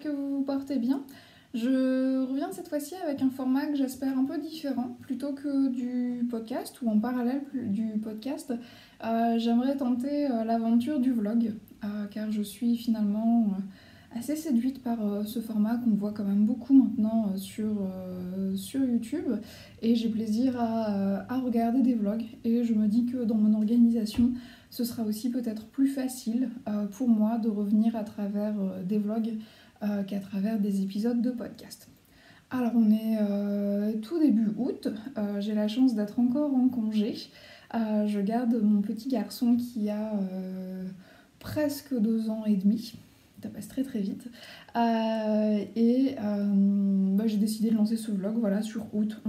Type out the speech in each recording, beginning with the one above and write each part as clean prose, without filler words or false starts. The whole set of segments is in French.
que vous vous portez bien. Je reviens cette fois-ci avec un format que j'espère un peu différent. Plutôt que du podcast ou en parallèle du podcast, j'aimerais tenter l'aventure du vlog, car je suis finalement assez séduite par ce format qu'on voit quand même beaucoup maintenant sur YouTube, et j'ai plaisir à regarder des vlogs, et je me dis que dans mon organisation ce sera aussi peut-être plus facile pour moi de revenir à travers des vlogs qu'à travers des épisodes de podcast. Alors on est tout début août, j'ai la chance d'être encore en congé. Je garde mon petit garçon qui a presque 2 ans et demi. Ça passe très très vite. J'ai décidé de lancer ce vlog voilà, sur août.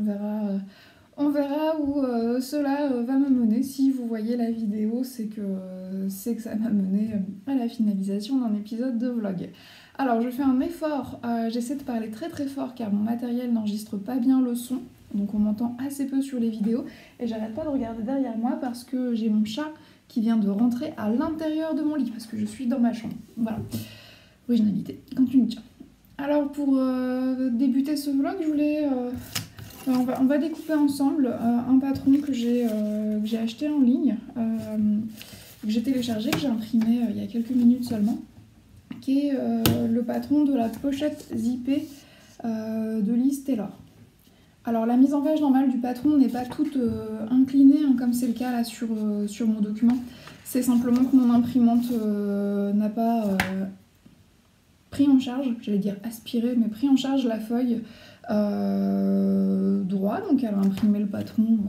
On verra où cela va me mener. Si vous voyez la vidéo, c'est que ça m'a mené à la finalisation d'un épisode de vlog. Alors je fais un effort, j'essaie de parler très très fort car mon matériel n'enregistre pas bien le son. Donc on m'entend assez peu sur les vidéos. Et j'arrête pas de regarder derrière moi parce que j'ai mon chat qui vient de rentrer à l'intérieur de mon lit parce que je suis dans ma chambre. Voilà. Originalité, quand tu me tiens. Alors pour débuter ce vlog, je voulais... on va découper ensemble un patron que j'ai acheté en ligne, que j'ai téléchargé, que j'ai imprimé il y a quelques minutes seulement, qui est le patron de la pochette zippée de Liz Taylor. Alors la mise en page normale du patron n'est pas toute inclinée, hein, comme c'est le cas là sur mon document. C'est simplement que mon imprimante n'a pas pris en charge, j'allais dire aspiré, mais pris en charge la feuille droit, donc elle a imprimé le patron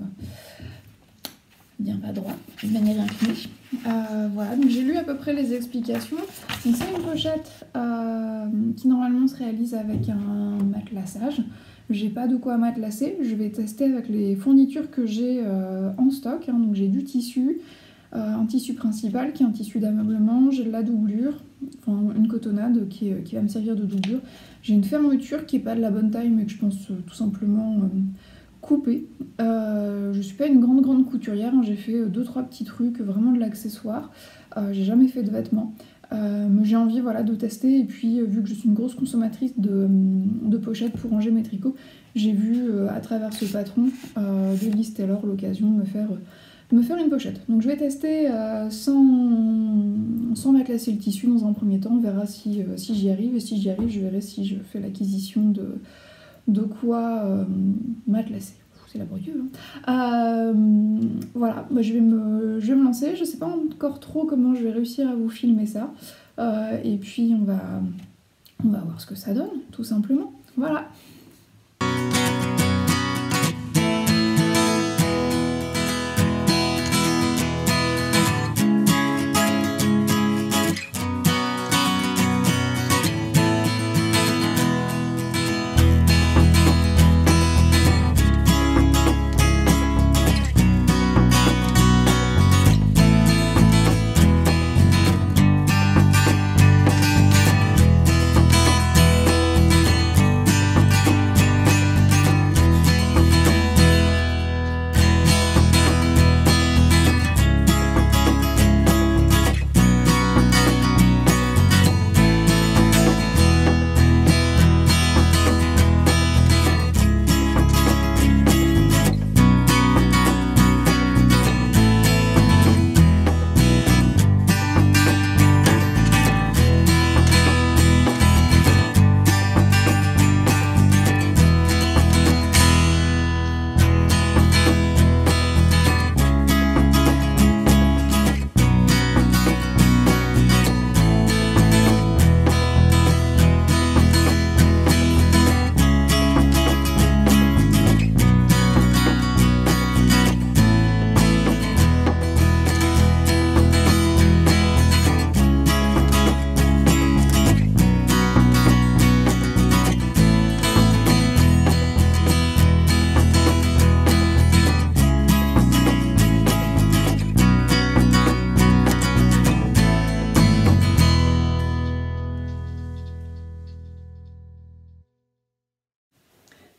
bien pas droit, de manière inclinée. Voilà, donc j'ai lu à peu près les explications. Donc c'est une pochette qui normalement se réalise avec un matelassage. J'ai pas de quoi matelacer, je vais tester avec les fournitures que j'ai en stock. Hein. Donc j'ai du tissu, un tissu principal qui est un tissu d'ameublement, j'ai de la doublure, enfin une cotonnade qui va me servir de doublure. J'ai une fermeture qui n'est pas de la bonne taille mais que je pense tout simplement couper. Je suis pas une grande couturière, hein. J'ai fait 2-3 petits trucs, vraiment de l'accessoire. J'ai jamais fait de vêtements. Mais j'ai envie voilà, de tester, et puis vu que je suis une grosse consommatrice de pochettes pour ranger mes tricots, j'ai vu à travers ce patron de Liz Taylor l'occasion de me faire une pochette. Donc je vais tester sans matelassé le tissu dans un premier temps, on verra si j'y arrive, et si j'y arrive je verrai si je fais l'acquisition de quoi matelassé. C'est laborieux. Hein. Voilà, je vais me lancer. Je sais pas encore trop comment je vais réussir à vous filmer ça. Et puis on va voir ce que ça donne, tout simplement. Voilà.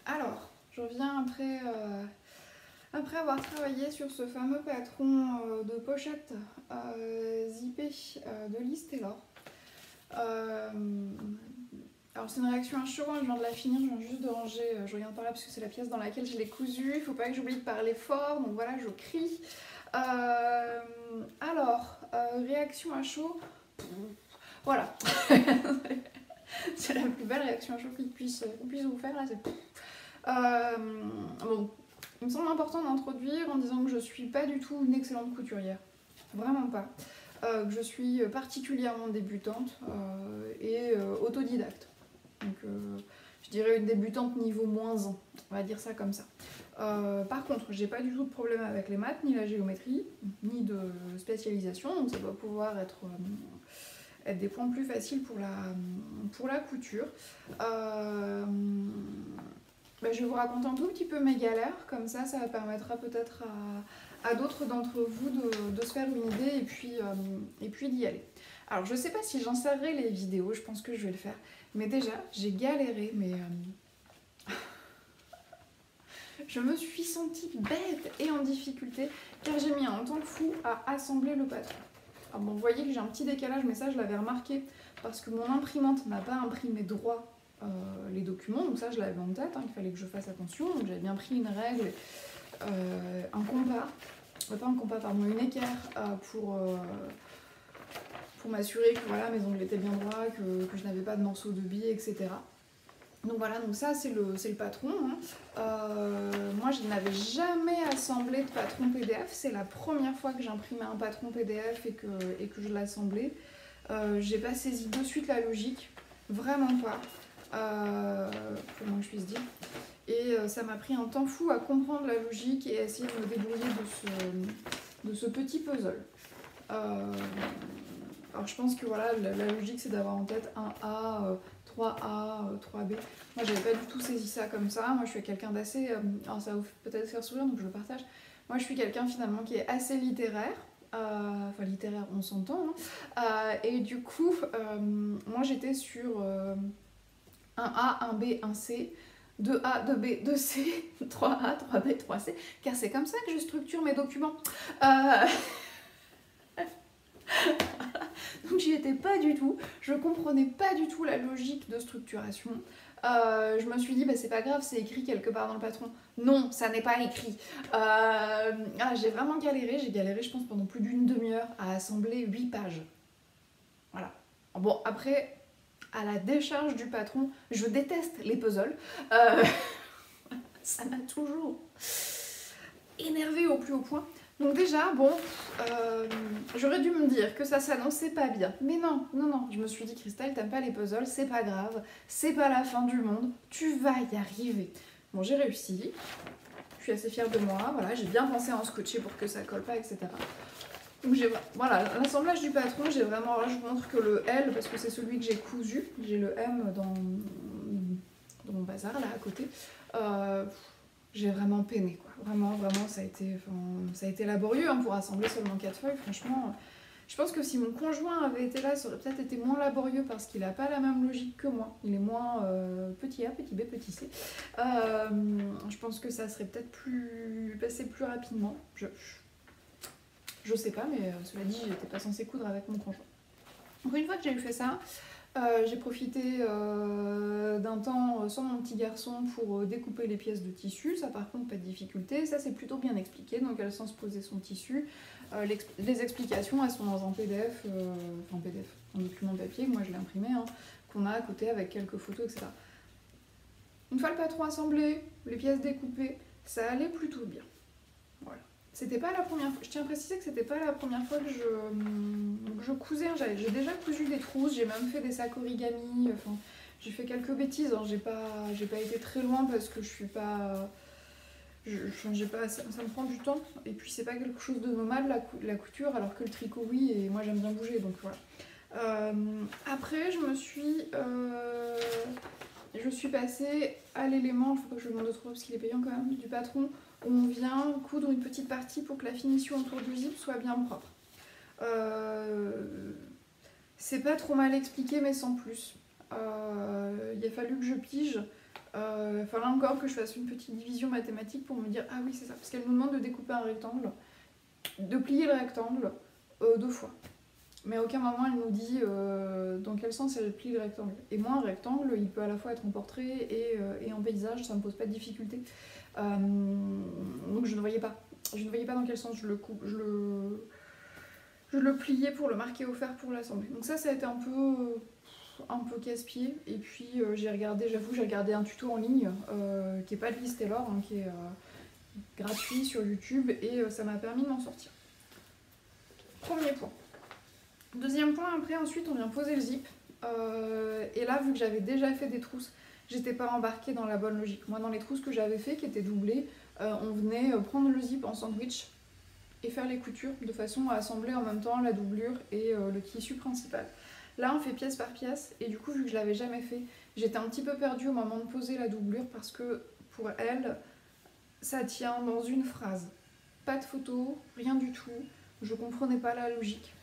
Alors, je reviens après avoir travaillé sur ce fameux patron de pochette zippée de Liz Taylor. Alors c'est une réaction à chaud, hein, je viens de la finir, je viens juste de ranger, je regarde par là parce que c'est la pièce dans laquelle je l'ai cousue, il faut pas que j'oublie de parler fort, donc voilà, je crie. Réaction à chaud, voilà. C'est la plus belle réaction à chaud qu'on puisse vous faire là, c'est... Bon, il me semble important d'introduire en disant que je suis pas du tout une excellente couturière, vraiment pas. Que je suis particulièrement débutante et autodidacte. Donc je dirais une débutante niveau -1, on va dire ça comme ça. Par contre, j'ai pas du tout de problème avec les maths, ni la géométrie, ni de spécialisation, donc ça doit pouvoir être des points plus faciles pour la couture. Je vais vous raconter un tout petit peu mes galères, comme ça permettra peut-être à d'autres d'entre vous de se faire une idée et puis d'y aller. Alors je sais pas si j'insérerai les vidéos, je pense que je vais le faire, mais déjà j'ai galéré, mais je me suis sentie bête et en difficulté car j'ai mis un temps fou à assembler le patron. Alors bon, vous voyez que j'ai un petit décalage, mais ça je l'avais remarqué parce que mon imprimante n'a pas imprimé droit les documents, donc ça je l'avais en tête, hein, il fallait que je fasse attention, donc j'avais bien pris une règle, un compas, pas un compas, pardon, une équerre pour m'assurer que voilà, mes ongles étaient bien droits, que je n'avais pas de morceaux de billes, etc. Donc voilà, donc ça c'est le patron. Hein. Moi je n'avais jamais assemblé de patron PDF, c'est la première fois que j'imprimais un patron PDF et que je l'assemblais. J'ai pas saisi de suite la logique, vraiment pas, pour moins que je puisse dire. Et ça m'a pris un temps fou à comprendre la logique et à essayer de me débrouiller de ce petit puzzle. Alors je pense que voilà, la logique c'est d'avoir en tête un A, 3A, 3B. Moi j'avais pas du tout saisi ça comme ça. Moi je suis quelqu'un d'assez... alors ça va peut-être faire sourire donc je le partage. Moi je suis quelqu'un finalement qui est assez littéraire. Enfin littéraire on s'entend. Hein. Et du coup moi j'étais sur un A, un B, un C. 2A, 2B, 2C, 3A, 3B, 3C, car c'est comme ça que je structure mes documents. Donc j'y étais pas du tout, je comprenais pas du tout la logique de structuration. Je me suis dit, bah, c'est pas grave, c'est écrit quelque part dans le patron. Non, ça n'est pas écrit. J'ai vraiment galéré, j'ai galéré je pense pendant plus d'une demi-heure à assembler 8 pages. Voilà. Bon, après... à la décharge du patron, je déteste les puzzles. Ça m'a toujours énervée au plus haut point. Donc déjà, bon, j'aurais dû me dire que ça s'annonçait pas bien. Mais non, non, non. Je me suis dit, Christelle, t'aimes pas les puzzles, c'est pas grave. C'est pas la fin du monde. Tu vas y arriver. Bon, j'ai réussi. Je suis assez fière de moi. Voilà, j'ai bien pensé à en scotcher pour que ça colle pas, etc. Donc voilà, l'assemblage du patron, j'ai vraiment, là je vous montre que le L, parce que c'est celui que j'ai cousu, j'ai le M dans mon bazar là à côté, j'ai vraiment peiné quoi, vraiment, ça a été laborieux hein, pour assembler seulement 4 feuilles, franchement, je pense que si mon conjoint avait été là, ça aurait peut-être été moins laborieux parce qu'il n'a pas la même logique que moi, il est moins petit A, petit B, petit C, je pense que ça serait peut-être passé plus rapidement, je sais pas, mais cela dit, j'étais pas censée coudre avec mon conjoint. Donc une fois que j'ai eu fait ça, j'ai profité d'un temps sans mon petit garçon pour découper les pièces de tissu. Ça par contre, pas de difficulté. Ça c'est plutôt bien expliqué, donc elle sent se poser son tissu. Les explications, elles sont dans un PDF, un document papier, que moi je l'ai imprimé, hein, qu'on a à côté avec quelques photos, etc. Une fois le patron assemblé, les pièces découpées, ça allait plutôt bien. Voilà. C'était pas la première fois, je tiens à préciser que c'était pas la première fois que je cousais, j'ai déjà cousu des trousses, j'ai même fait des sacs origami, enfin, j'ai fait quelques bêtises, hein. J'ai pas été très loin parce que je suis pas... ça me prend du temps, et puis c'est pas quelque chose de nomade la couture, alors que le tricot oui, et moi j'aime bien bouger, donc voilà. Après je suis passée à l'élément, il faut pas que je le demande trop parce qu'il est payant quand même, du patron, où on vient coudre une petite partie pour que la finition autour du zip soit bien propre. C'est pas trop mal expliqué mais sans plus. Il a fallu que je pige, là encore que je fasse une petite division mathématique pour me dire ah oui c'est ça, parce qu'elle nous demande de découper un rectangle, de plier le rectangle 2 fois. mais à aucun moment elle nous dit dans quel sens elle plie le rectangle. Et moi, un rectangle, il peut à la fois être en portrait et en paysage, ça me pose pas de difficulté. Donc je ne voyais pas. Je ne voyais pas dans quel sens je le pliais pour le marquer au fer pour l'assembler. Donc ça a été un peu casse-pied. Et puis j'avoue, j'ai regardé un tuto en ligne qui est pas de Liz Taylor, hein, qui est gratuit sur YouTube, et ça m'a permis de m'en sortir. Premier point. Deuxième point, après, ensuite, on vient poser le zip. Et là, vu que j'avais déjà fait des trousses, j'étais pas embarquée dans la bonne logique. Moi, dans les trousses que j'avais fait, qui étaient doublées, on venait prendre le zip en sandwich et faire les coutures de façon à assembler en même temps la doublure et le tissu principal. Là, on fait pièce par pièce, et du coup, vu que je l'avais jamais fait, j'étais un petit peu perdue au moment de poser la doublure parce que pour elle, ça tient dans une phrase. Pas de photo, rien du tout. Je comprenais pas la logique.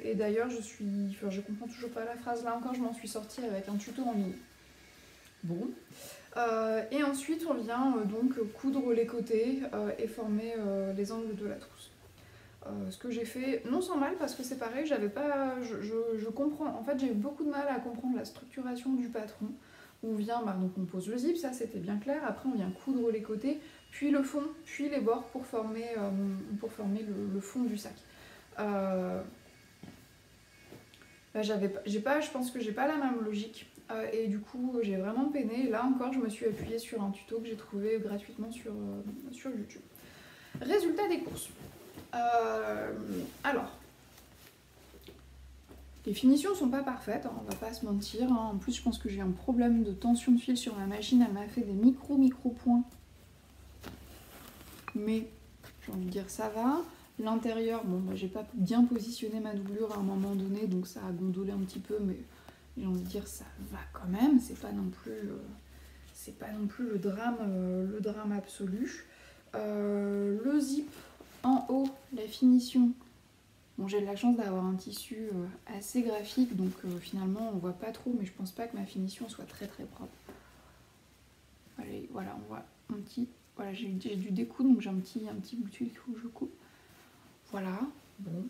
Et d'ailleurs, je comprends toujours pas la phrase. Là encore, je m'en suis sortie avec un tuto en ligne. Bon. Et ensuite, on vient donc coudre les côtés et former les angles de la trousse. Ce que j'ai fait, non sans mal, parce que c'est pareil, j'avais pas, je comprends. En fait, j'ai eu beaucoup de mal à comprendre la structuration du patron. On vient, donc on pose le zip, ça c'était bien clair. Après, on vient coudre les côtés, puis le fond, puis les bords pour former le fond du sac. Là, je pense que j'ai pas la même logique. Et du coup, j'ai vraiment peiné. Là encore, je me suis appuyée sur un tuto que j'ai trouvé gratuitement sur YouTube. Résultat des courses. Alors, les finitions sont pas parfaites, hein, on va pas se mentir. Hein. En plus, je pense que j'ai un problème de tension de fil sur ma machine. Elle m'a fait des micro points. Mais j'ai envie de dire ça va. L'intérieur, bon, j'ai pas bien positionné ma doublure à un moment donné, donc ça a gondolé un petit peu, mais j'ai envie de dire ça va quand même. C'est pas non plus le drame absolu. Le zip en haut, la finition. Bon, j'ai de la chance d'avoir un tissu assez graphique, donc finalement on voit pas trop, mais je pense pas que ma finition soit très très propre. Allez, voilà, on voit un petit. Voilà, j'ai dû découdre, donc j'ai un petit bout de fil qu'il faut que je coupe. Voilà, bon.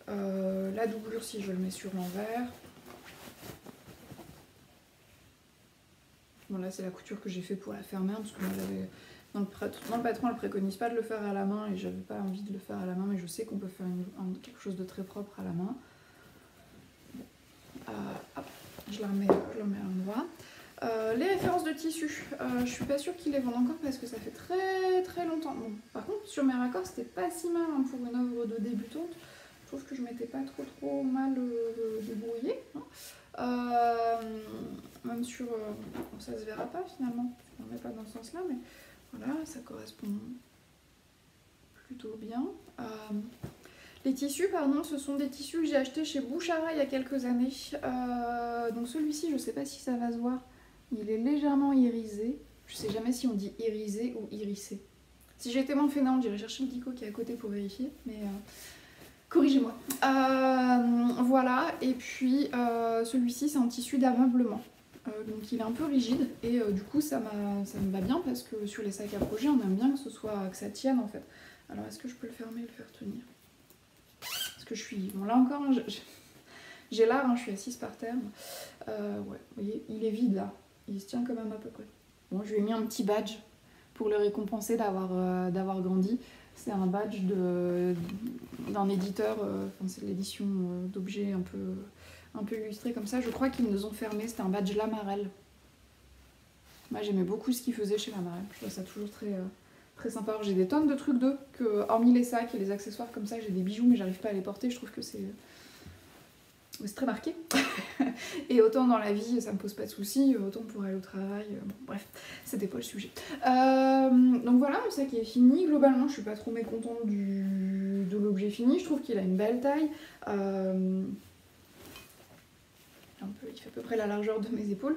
La doublure, si je le mets sur l'envers. Bon, là c'est la couture que j'ai fait pour la faire main, parce que moi j'avais. Dans le patron, elle préconise pas de le faire à la main, et j'avais pas envie de le faire à la main, mais je sais qu'on peut faire quelque chose de très propre à la main. Hop, je la remets à l'endroit. Les références de tissu, je suis pas sûre qu'ils les vendent encore parce que ça fait très très longtemps. Bon, par contre, sur mes raccords, c'était pas si mal hein, pour une œuvre de débutante. Je trouve que je m'étais pas trop mal débrouillée. Hein. Même sur. Bon, ça se verra pas finalement, on ne met pas dans ce sens-là, mais voilà, ça correspond plutôt bien. Les tissus, pardon, ce sont des tissus que j'ai achetés chez Bouchara il y a quelques années. Donc celui-ci, je sais pas si ça va se voir. Il est légèrement irisé. Je sais jamais si on dit irisé ou irissé. Si j'étais moins fainéante, j'irais chercher le dico qui est à côté pour vérifier, mais corrigez-moi. Voilà, et puis celui-ci c'est un tissu d'ameublement. Donc il est un peu rigide et du coup ça me va bien parce que sur les sacs à projet on aime bien que ça tienne en fait. Alors est-ce que je peux le fermer et le faire tenir? Parce que je suis... Bon là encore, j'ai l'art, hein, je suis assise par terre. Ouais, vous voyez, il est vide là. Il se tient quand même à peu près. Bon, je lui ai mis un petit badge pour le récompenser d'avoir grandi. C'est un badge d'un éditeur, c'est de l'édition d'objets un peu illustrés comme ça. Je crois qu'ils nous ont fermé, c'était un badge Lamarelle. Moi j'aimais beaucoup ce qu'ils faisaient chez Lamarelle. Je trouve ça toujours très sympa. Alors, j'ai des tonnes de trucs d'eux, hormis les sacs et les accessoires comme ça, j'ai des bijoux mais j'arrive pas à les porter. Je trouve que c'est très marqué. Et autant dans la vie ça me pose pas de soucis, autant pour aller au travail. Bon, bref, c'était pas le sujet. Donc voilà, mon sac est fini. Globalement, je suis pas trop mécontente de l'objet fini. Je trouve qu'il a une belle taille. Il fait à peu près la largeur de mes épaules.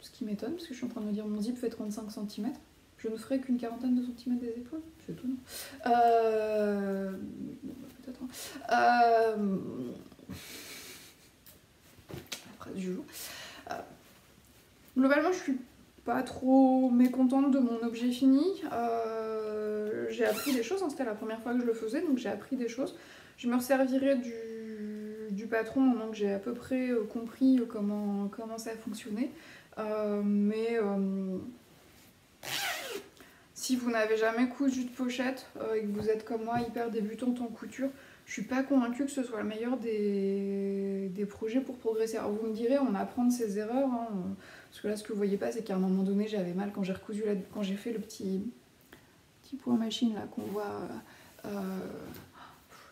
Ce qui m'étonne, parce que je suis en train de me dire mon zip fait 35 cm. Je ne ferai qu'une quarantaine de centimètres des épaules. C'est tout, non peut-être. La phrase du jour. Globalement, je suis pas trop mécontente de mon objet fini. j'ai appris des choses, hein, c'était la première fois que je le faisais, donc j'ai appris des choses. Je me resservirai du patron maintenant que j'ai à peu près compris comment ça fonctionnait. Si vous n'avez jamais cousu de pochette et que vous êtes comme moi hyper débutante en couture, je suis pas convaincue que ce soit le meilleur des projets pour progresser. Alors vous me direz, on apprend de ses erreurs, hein, parce que là ce que vous voyez pas c'est qu'à un moment donné j'avais mal quand j'ai recousu, quand j'ai fait le petit point machine là qu'on voit.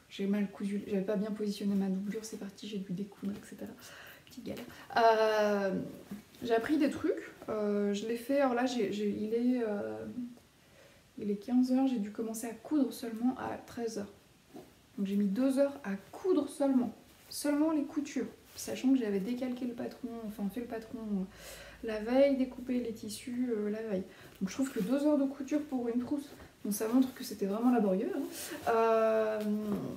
J'ai mal cousu, j'avais pas bien positionné ma doublure, c'est parti, j'ai dû découdre, etc. Petite galère. J'ai appris des trucs, je l'ai fait, alors là il est 15h, j'ai dû commencer à coudre seulement à 13h. Donc j'ai mis 2 heures à coudre seulement les coutures, sachant que j'avais décalqué le patron, enfin fait le patron la veille, découpé les tissus la veille. Donc je trouve que 2 heures de couture pour une trousse, donc ça montre que c'était vraiment laborieux, hein.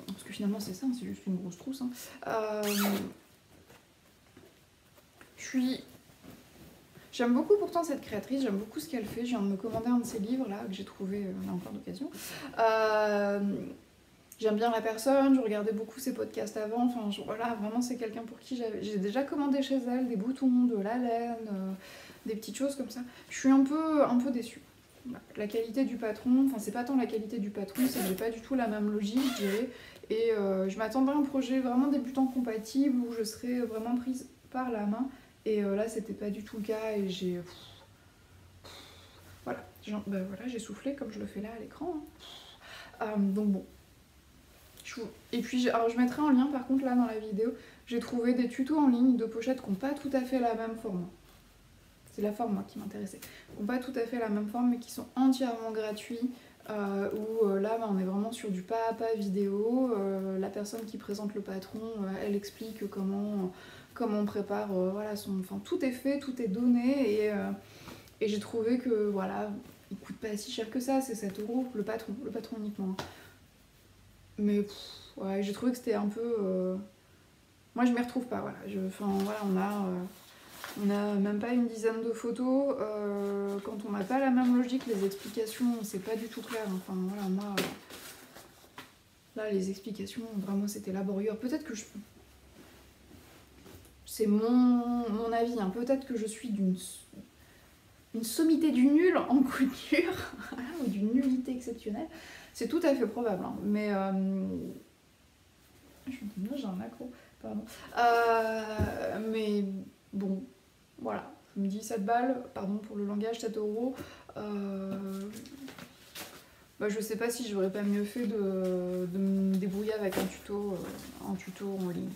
Parce que finalement c'est ça, c'est juste une grosse trousse. Hein. J'aime beaucoup pourtant cette créatrice, j'aime beaucoup ce qu'elle fait. Je viens de me commander un de ses livres là que j'ai trouvé là encore d'occasion. J'aime bien la personne, je regardais beaucoup ses podcasts avant, enfin voilà, vraiment c'est quelqu'un pour qui j'ai déjà commandé chez elle des boutons, de la laine, des petites choses comme ça. Je suis un peu déçue. La qualité du patron, enfin c'est pas tant la qualité du patron, c'est que j'ai pas du tout la même logique, je dirais. Et je m'attendais à un projet vraiment débutant compatible où je serais vraiment prise par la main. Et là c'était pas du tout le cas et j'ai... Voilà, j'ai soufflé comme je le fais là à l'écran. Hein. Donc bon. Et puis alors je mettrai en lien par contre là dans la vidéo, j'ai trouvé des tutos en ligne de pochettes qui n'ont pas tout à fait la même forme. C'est la forme moi qui m'intéressait. Qui n'ont pas tout à fait la même forme mais qui sont entièrement gratuits. Où là on est vraiment sur du pas à pas vidéo. La personne qui présente le patron, elle explique comment on prépare, voilà, enfin tout est fait, tout est donné et j'ai trouvé que voilà, il coûte pas si cher que ça, c'est 7 € le patron uniquement. Mais ouais, j'ai trouvé que c'était un peu... Moi je m'y retrouve pas, voilà. On a même pas une dizaine de photos. Quand on n'a pas la même logique, les explications, c'est pas du tout clair. Enfin voilà, moi... Là, les explications, vraiment, c'était laborieux. Peut-être que c'est mon avis, hein. Peut-être que je suis d'une sommité du nul en couture, ou d'une nullité exceptionnelle. C'est tout à fait probable, hein. Mais... j'ai un accro, pardon. Mais bon, voilà. Je me dis 7 balles, pardon pour le langage, 7 €. Je sais pas si j'aurais pas mieux fait de me débrouiller avec un tuto en ligne.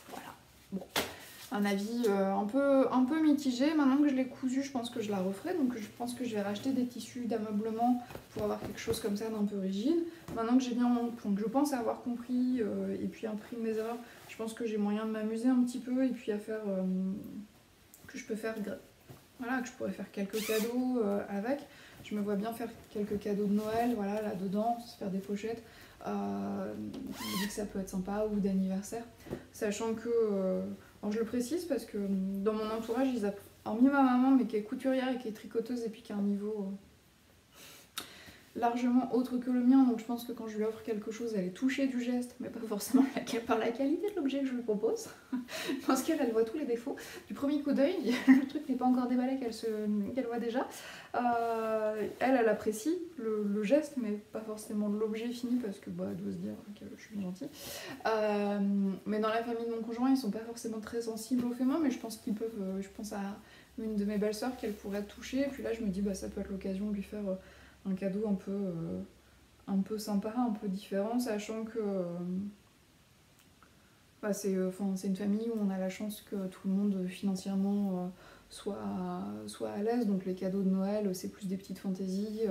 Voilà. Bon. Un avis un peu mitigé. Maintenant que je l'ai cousu, je pense que je la referai. Donc je pense que je vais racheter des tissus d'ameublement pour avoir quelque chose comme ça d'un peu rigide. Maintenant que je pense avoir compris et puis appris mes erreurs, je pense que j'ai moyen de m'amuser un petit peu et puis à faire que je pourrais faire quelques cadeaux avec. Je me vois bien faire quelques cadeaux de Noël, voilà, là-dedans, se faire des pochettes. Je me dis que ça peut être sympa, ou d'anniversaire. Sachant que, alors je le précise parce que dans mon entourage, hormis ma maman, mais qui est couturière et qui est tricoteuse et puis qui a un niveau largement autre que le mien, donc je pense que quand je lui offre quelque chose, elle est touchée du geste, mais pas forcément par la qualité de l'objet que je lui propose. Je pense qu'elle voit tous les défauts. Du premier coup d'œil, le truc n'est pas encore déballé qu'elle voit déjà. Elle apprécie le geste, mais pas forcément l'objet fini, parce que elle doit se dire que je suis bien gentille. Mais dans la famille de mon conjoint, ils sont pas forcément très sensibles au fait main, mais je pense qu'ils peuvent. Je pense à une de mes belles-sœurs qu'elle pourrait toucher, et puis là je me dis ça peut être l'occasion de lui faire un cadeau un peu sympa, un peu différent, sachant que c'est une famille où on a la chance que tout le monde financièrement soit à l'aise, donc les cadeaux de Noël c'est plus des petites fantaisies,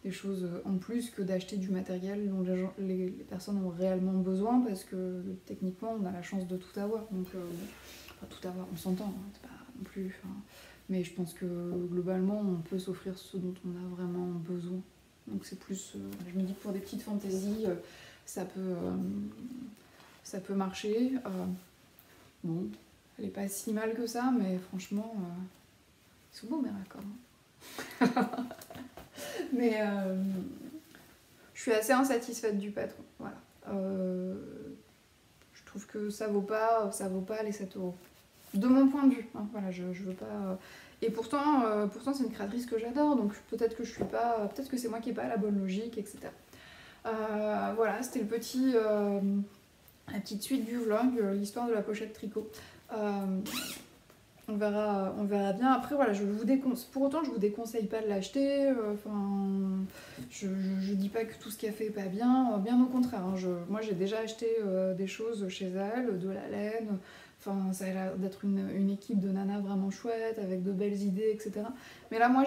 des choses en plus que d'acheter du matériel dont les personnes ont réellement besoin, parce que techniquement on a la chance de tout avoir, donc tout avoir, on s'entend, hein, c'est pas non plus... Mais je pense que globalement, on peut s'offrir ce dont on a vraiment besoin. Donc c'est plus... je me dis que pour des petites fantaisies, ça peut marcher. Bon, elle est pas si mal que ça, mais franchement, ils sont beaux mes raccords. Mais je suis assez insatisfaite du patron. Voilà. Je trouve que ça vaut pas les 7 €. De mon point de vue. Hein, voilà, je veux pas. Et pourtant c'est une créatrice que j'adore, donc peut-être que je suis pas. Peut-être que c'est moi qui n'ai pas la bonne logique, etc. Voilà, c'était la petite suite du vlog, l'histoire de la pochette tricot. On verra bien. Après, voilà, pour autant, je vous déconseille pas de l'acheter. Je dis pas que tout ce qu'elle fait est pas bien. Bien au contraire. Hein, moi, j'ai déjà acheté des choses chez elle, de la laine. Enfin, ça a l'air d'être une équipe de nanas vraiment chouette, avec de belles idées, etc. Mais là, moi,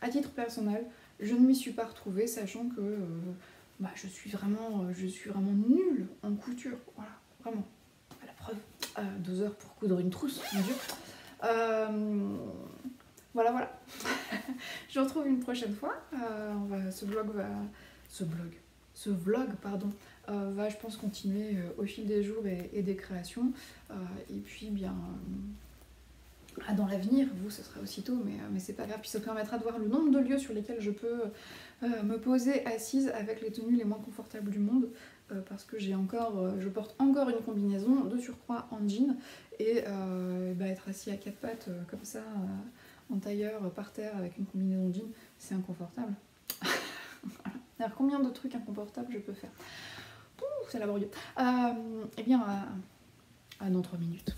à titre personnel, je ne m'y suis pas retrouvée, sachant que je suis vraiment nulle en couture. Voilà, vraiment. La preuve. 2 heures pour coudre une trousse, mon Dieu. Voilà. Je vous retrouve une prochaine fois. Ce vlog va, je pense, continuer au fil des jours et des créations. Et puis, bien, dans l'avenir, ce sera aussitôt, mais c'est pas grave. Puis ça permettra de voir le nombre de lieux sur lesquels je peux me poser assise avec les tenues les moins confortables du monde. Parce que je porte encore une combinaison de surcroît en jean et être assis à 4 pattes comme ça en tailleur par terre avec une combinaison de jean, c'est inconfortable. Voilà. Alors combien de trucs inconfortables je peux faire? C'est laborieux. Eh bien, dans 3 minutes.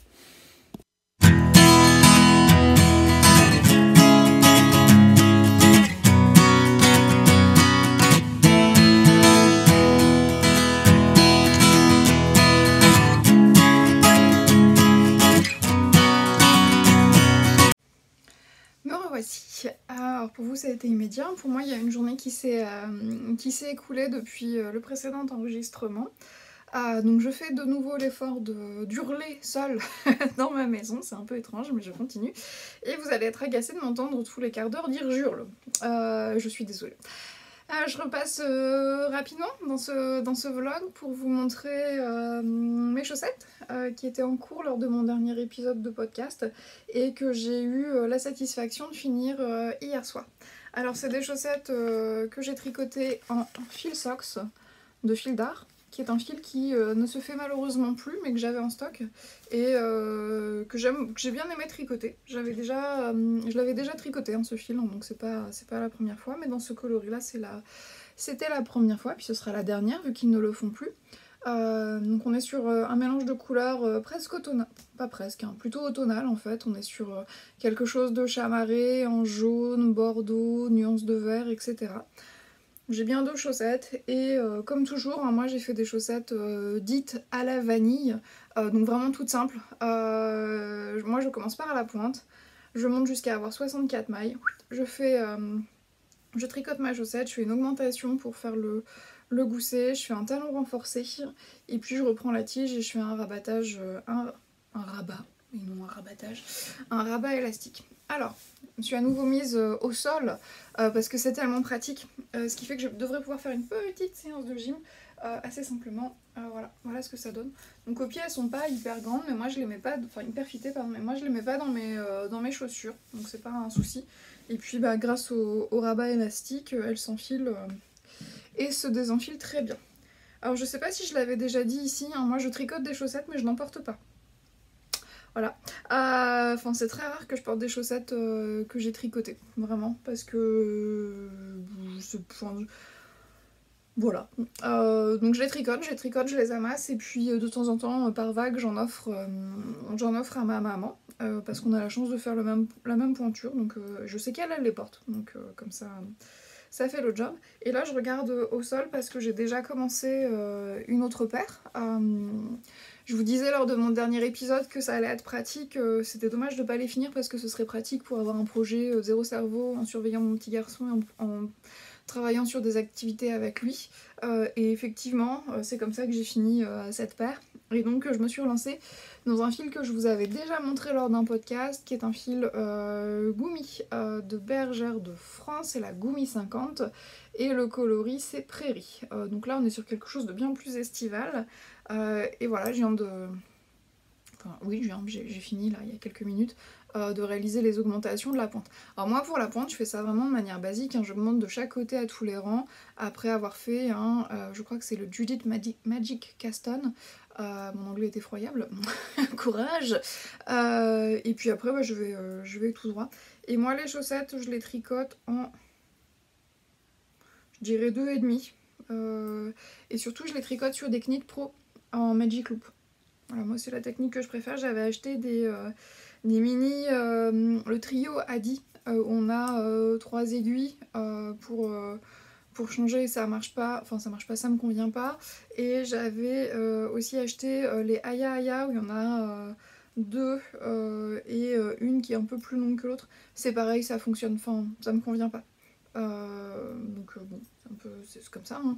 Voici. Alors pour vous ça a été immédiat, pour moi il y a une journée qui s'est écoulée depuis le précédent enregistrement. Donc je fais de nouveau l'effort d'hurler seule dans ma maison, c'est un peu étrange mais je continue. Et vous allez être agacés de m'entendre tous les quarts d'heure dire j'hurle. Je suis désolée. Je repasse rapidement dans ce vlog pour vous montrer mes chaussettes qui étaient en cours lors de mon dernier épisode de podcast et que j'ai eu la satisfaction de finir hier soir. Alors c'est des chaussettes que j'ai tricotées en fil Sox de fil d'art, qui est un fil qui ne se fait malheureusement plus mais que j'avais en stock et que j'ai bien aimé tricoter. Je l'avais déjà tricoté ce fil, donc c'est pas la première fois, mais dans ce coloris là c'était la première fois, puis ce sera la dernière vu qu'ils ne le font plus. Donc on est sur un mélange de couleurs presque automnal, pas presque, plutôt automnal en fait. On est sur quelque chose de chamarré, en jaune, bordeaux, nuances de vert, etc. J'ai bien 2 chaussettes et comme toujours, moi j'ai fait des chaussettes dites à la vanille, donc vraiment toutes simples. Moi je commence par la pointe, je monte jusqu'à avoir 64 mailles, je tricote ma chaussette, je fais une augmentation pour faire le gousset, je fais un talon renforcé et puis je reprends la tige et je fais un rabattage, un rabat, et non un rabattage, un rabat élastique. Alors, je me suis à nouveau mise au sol parce que c'est tellement pratique, ce qui fait que je devrais pouvoir faire une petite séance de gym assez simplement. Voilà ce que ça donne. Donc aux pieds elles sont pas hyper grandes, mais moi je les mets pas, enfin hyper fitées pardon, mais moi je les mets pas dans mes chaussures, donc c'est pas un souci. Et puis grâce au rabat élastique, elles s'enfilent et se désenfilent très bien. Alors je sais pas si je l'avais déjà dit ici, moi je tricote des chaussettes mais je n'en porte pas. Voilà. C'est très rare que je porte des chaussettes que j'ai tricotées, vraiment, parce que voilà. Donc je les tricote, je les amasse et puis de temps en temps, par vague, j'en offre à ma maman parce qu'on a la chance de faire la même pointure, donc je sais qu'elle les porte, donc comme ça fait le job. Et là je regarde au sol parce que j'ai déjà commencé une autre paire. Je vous disais lors de mon dernier épisode que ça allait être pratique, c'était dommage de ne pas les finir parce que ce serait pratique pour avoir un projet zéro cerveau en surveillant mon petit garçon et en travaillant sur des activités avec lui. Et effectivement, c'est comme ça que j'ai fini cette paire. Et donc je me suis relancée dans un fil que je vous avais déjà montré lors d'un podcast, qui est un fil Goumi de Bergère de France, c'est la Goumi 50, et le coloris c'est Prairie. Donc là on est sur quelque chose de bien plus estival. Et voilà, j'ai fini là il y a quelques minutes de réaliser les augmentations de la pointe. Alors moi pour la pointe je fais ça vraiment de manière basique, hein, j'augmente de chaque côté à tous les rangs après avoir fait un, je crois que c'est le Judith Magic Cast On. Mon anglais est effroyable, courage. Et puis après bah, je vais tout droit. Et moi les chaussettes je les tricote en, je dirais 2,5. Et surtout je les tricote sur des Knit Pro en Magic Loop. Voilà, moi c'est la technique que je préfère. J'avais acheté des mini, le trio Adi, où on a 3 aiguilles pour changer, ça marche pas, enfin ça marche pas, ça me convient pas. Et j'avais aussi acheté les Aya Aya, où il y en a deux, et une qui est un peu plus longue que l'autre. C'est pareil, ça fonctionne, enfin ça me convient pas. Donc bon, c'est comme ça. Hein.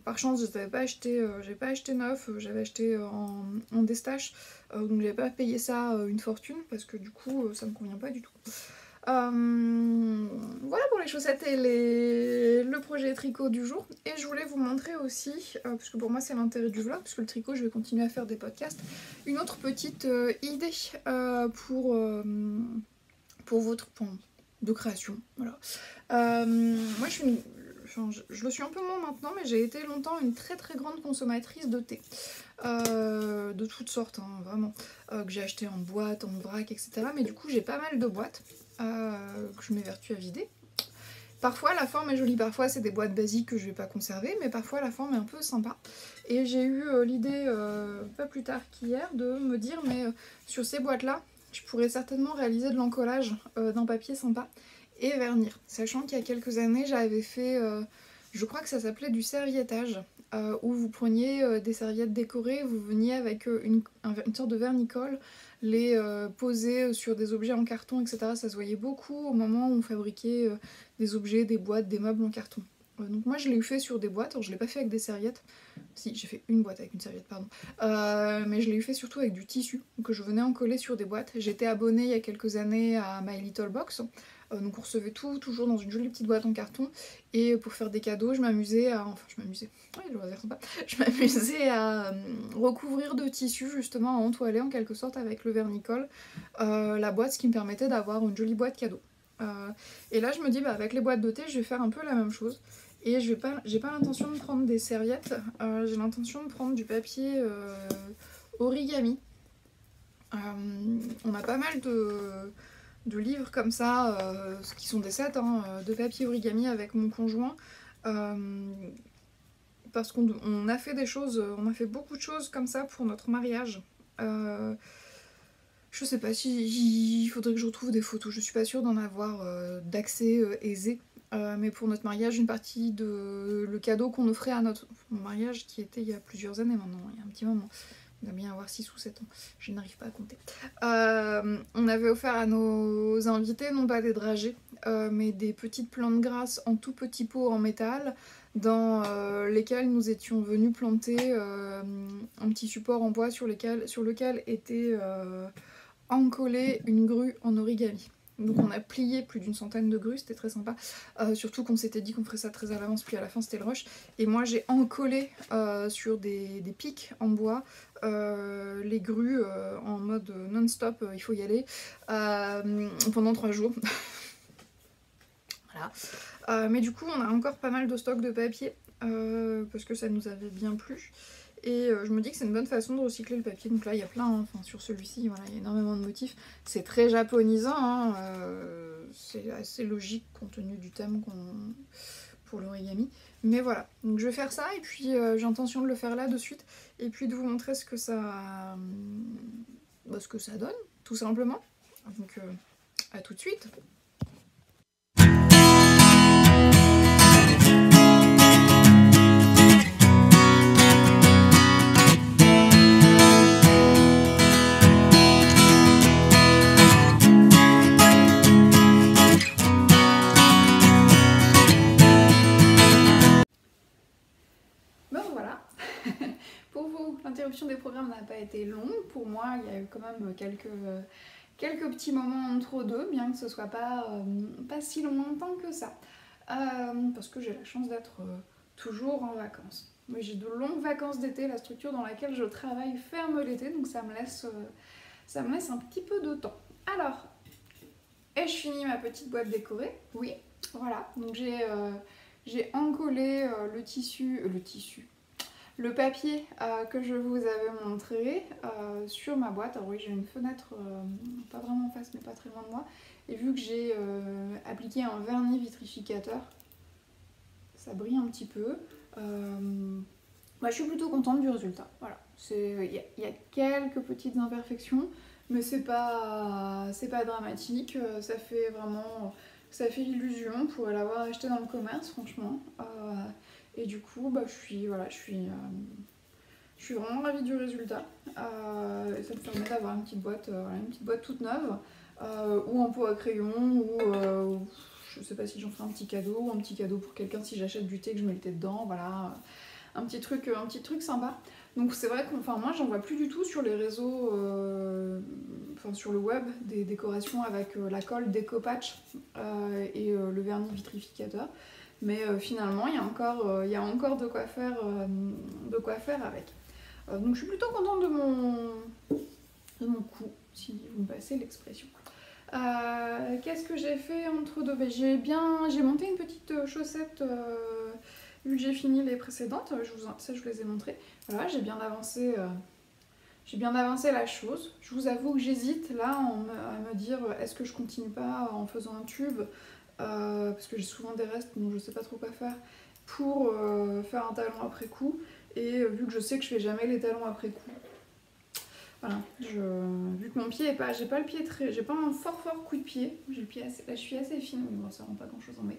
Par chance, j'ai pas acheté neuf, j'avais acheté en déstache, donc j'avais pas payé ça une fortune parce que du coup, ça me convient pas du tout. Voilà pour les chaussettes et le projet tricot du jour. Et je voulais vous montrer aussi, parce que pour moi c'est l'intérêt du vlog, parce que le tricot je vais continuer à faire des podcasts, une autre petite idée pour votre point de création. Voilà. Moi je le suis un peu moins maintenant, mais j'ai été longtemps une très très grande consommatrice de thé. De toutes sortes, hein, vraiment. Que j'ai acheté en boîte, en vrac, etc. Mais du coup j'ai pas mal de boîtes que je m'évertue à vider. Parfois la forme est jolie, parfois c'est des boîtes basiques que je vais pas conserver, mais parfois la forme est un peu sympa. Et j'ai eu l'idée pas plus tard qu'hier de me dire mais sur ces boîtes là, je pourrais certainement réaliser de l'encollage d'un papier sympa et vernir. Sachant qu'il y a quelques années j'avais fait, je crois que ça s'appelait du serviettage, où vous preniez des serviettes décorées, vous veniez avec une sorte de vernicole, les poser sur des objets en carton, etc. Ça se voyait beaucoup au moment où on fabriquait des objets, des boîtes, des meubles en carton. Donc moi je l'ai fait sur des boîtes, alors je l'ai pas fait avec des serviettes, si j'ai fait une boîte avec une serviette pardon, mais je l'ai fait surtout avec du tissu que je venais en coller sur des boîtes. J'étais abonnée il y a quelques années à My Little Box, donc on recevait tout toujours dans une jolie petite boîte en carton, et pour faire des cadeaux je m'amusais à, oui, le hasard sympa, je m'amusais à recouvrir de tissu justement, à entoiler en quelque sorte avec le vernicole la boîte, ce qui me permettait d'avoir une jolie boîte cadeau. Et là je me dis bah avec les boîtes de thé je vais faire un peu la même chose. Et j'ai pas l'intention de prendre des serviettes, j'ai l'intention de prendre du papier origami. On a pas mal de livres comme ça, qui sont des sets hein, de papier origami avec mon conjoint. Parce qu'on a fait des choses, on a fait beaucoup de choses comme ça pour notre mariage. Je sais pas si il faudrait que je retrouve des photos, je suis pas sûre d'en avoir d'accès aisé. Mais pour notre mariage, une partie de le cadeau qu'on offrait à mon mariage, qui était il y a plusieurs années maintenant, il y a un petit moment, il doit bien avoir 6 ou 7 ans, je n'arrive pas à compter. On avait offert à nos invités, non pas des dragées, mais des petites plantes grasses en tout petits pots en métal, dans lesquels nous étions venus planter un petit support en bois sur lequel était encollée une grue en origami. Donc on a plié plus d'une centaine de grues, c'était très sympa. Surtout qu'on s'était dit qu'on ferait ça très à l'avance, puis à la fin c'était le rush. Et moi j'ai encollé sur des pics en bois les grues en mode non-stop, il faut y aller, pendant 3 jours. Voilà. Mais du coup on a encore pas mal de stock de papier, parce que ça nous avait bien plu. Et je me dis que c'est une bonne façon de recycler le papier. Donc là il y a plein, hein. Enfin sur celui-ci voilà, il y a énormément de motifs. C'est très japonisant, hein. C'est assez logique compte tenu du thème pour l'origami. Mais voilà, donc je vais faire ça et puis j'ai intention de le faire là de suite. Et puis de vous montrer ce que ça donne, tout simplement. Donc à tout de suite. L'interruption des programmes n'a pas été longue. Pour moi, il y a eu quand même quelques petits moments entre deux, bien que ce soit pas si lointain que ça. Parce que j'ai la chance d'être toujours en vacances. Mais j'ai de longues vacances d'été, la structure dans laquelle je travaille ferme l'été, donc ça me laisse un petit peu de temps. Alors, ai-je fini ma petite boîte décorée? Oui, voilà. Donc j'ai encollé le papier que je vous avais montré sur ma boîte. Alors oui, j'ai une fenêtre pas vraiment en face mais pas très loin de moi. Et vu que j'ai appliqué un vernis vitrificateur, ça brille un petit peu. Je suis plutôt contente du résultat. Voilà. Il y a quelques petites imperfections, mais c'est pas dramatique. Ça fait l'illusion pour l'avoir acheté dans le commerce, franchement. Et du coup, je suis vraiment ravie du résultat. Et ça me permet d'avoir une petite boîte toute neuve, ou en pot à crayon, ou je sais pas si j'en ferai un petit cadeau, ou un petit cadeau pour quelqu'un si j'achète du thé que je mets le thé dedans, voilà. Un petit truc sympa. Donc c'est vrai que moi j'en vois plus du tout sur les réseaux, sur le web, des décorations avec la colle Décopatch et le vernis vitrificateur. Mais finalement il y a encore de quoi faire avec. Donc je suis plutôt contente de mon coup, si vous me passez l'expression. Qu'est-ce que j'ai fait entre deux? J'ai monté une petite chaussette. Vu que j'ai fini les précédentes, je vous les ai montrées. Voilà, j'ai bien avancé la chose. Je vous avoue que j'hésite là à me dire est-ce que je continue pas en faisant un tube, parce que j'ai souvent des restes donc je sais pas trop quoi faire, pour faire un talon après coup. Et vu que je sais que je fais jamais les talons après coup, voilà, vu que mon pied est pas, j'ai pas un fort coup de pied, j'ai le pied assez, là je suis assez fine, bon, ça rend pas grand chose mais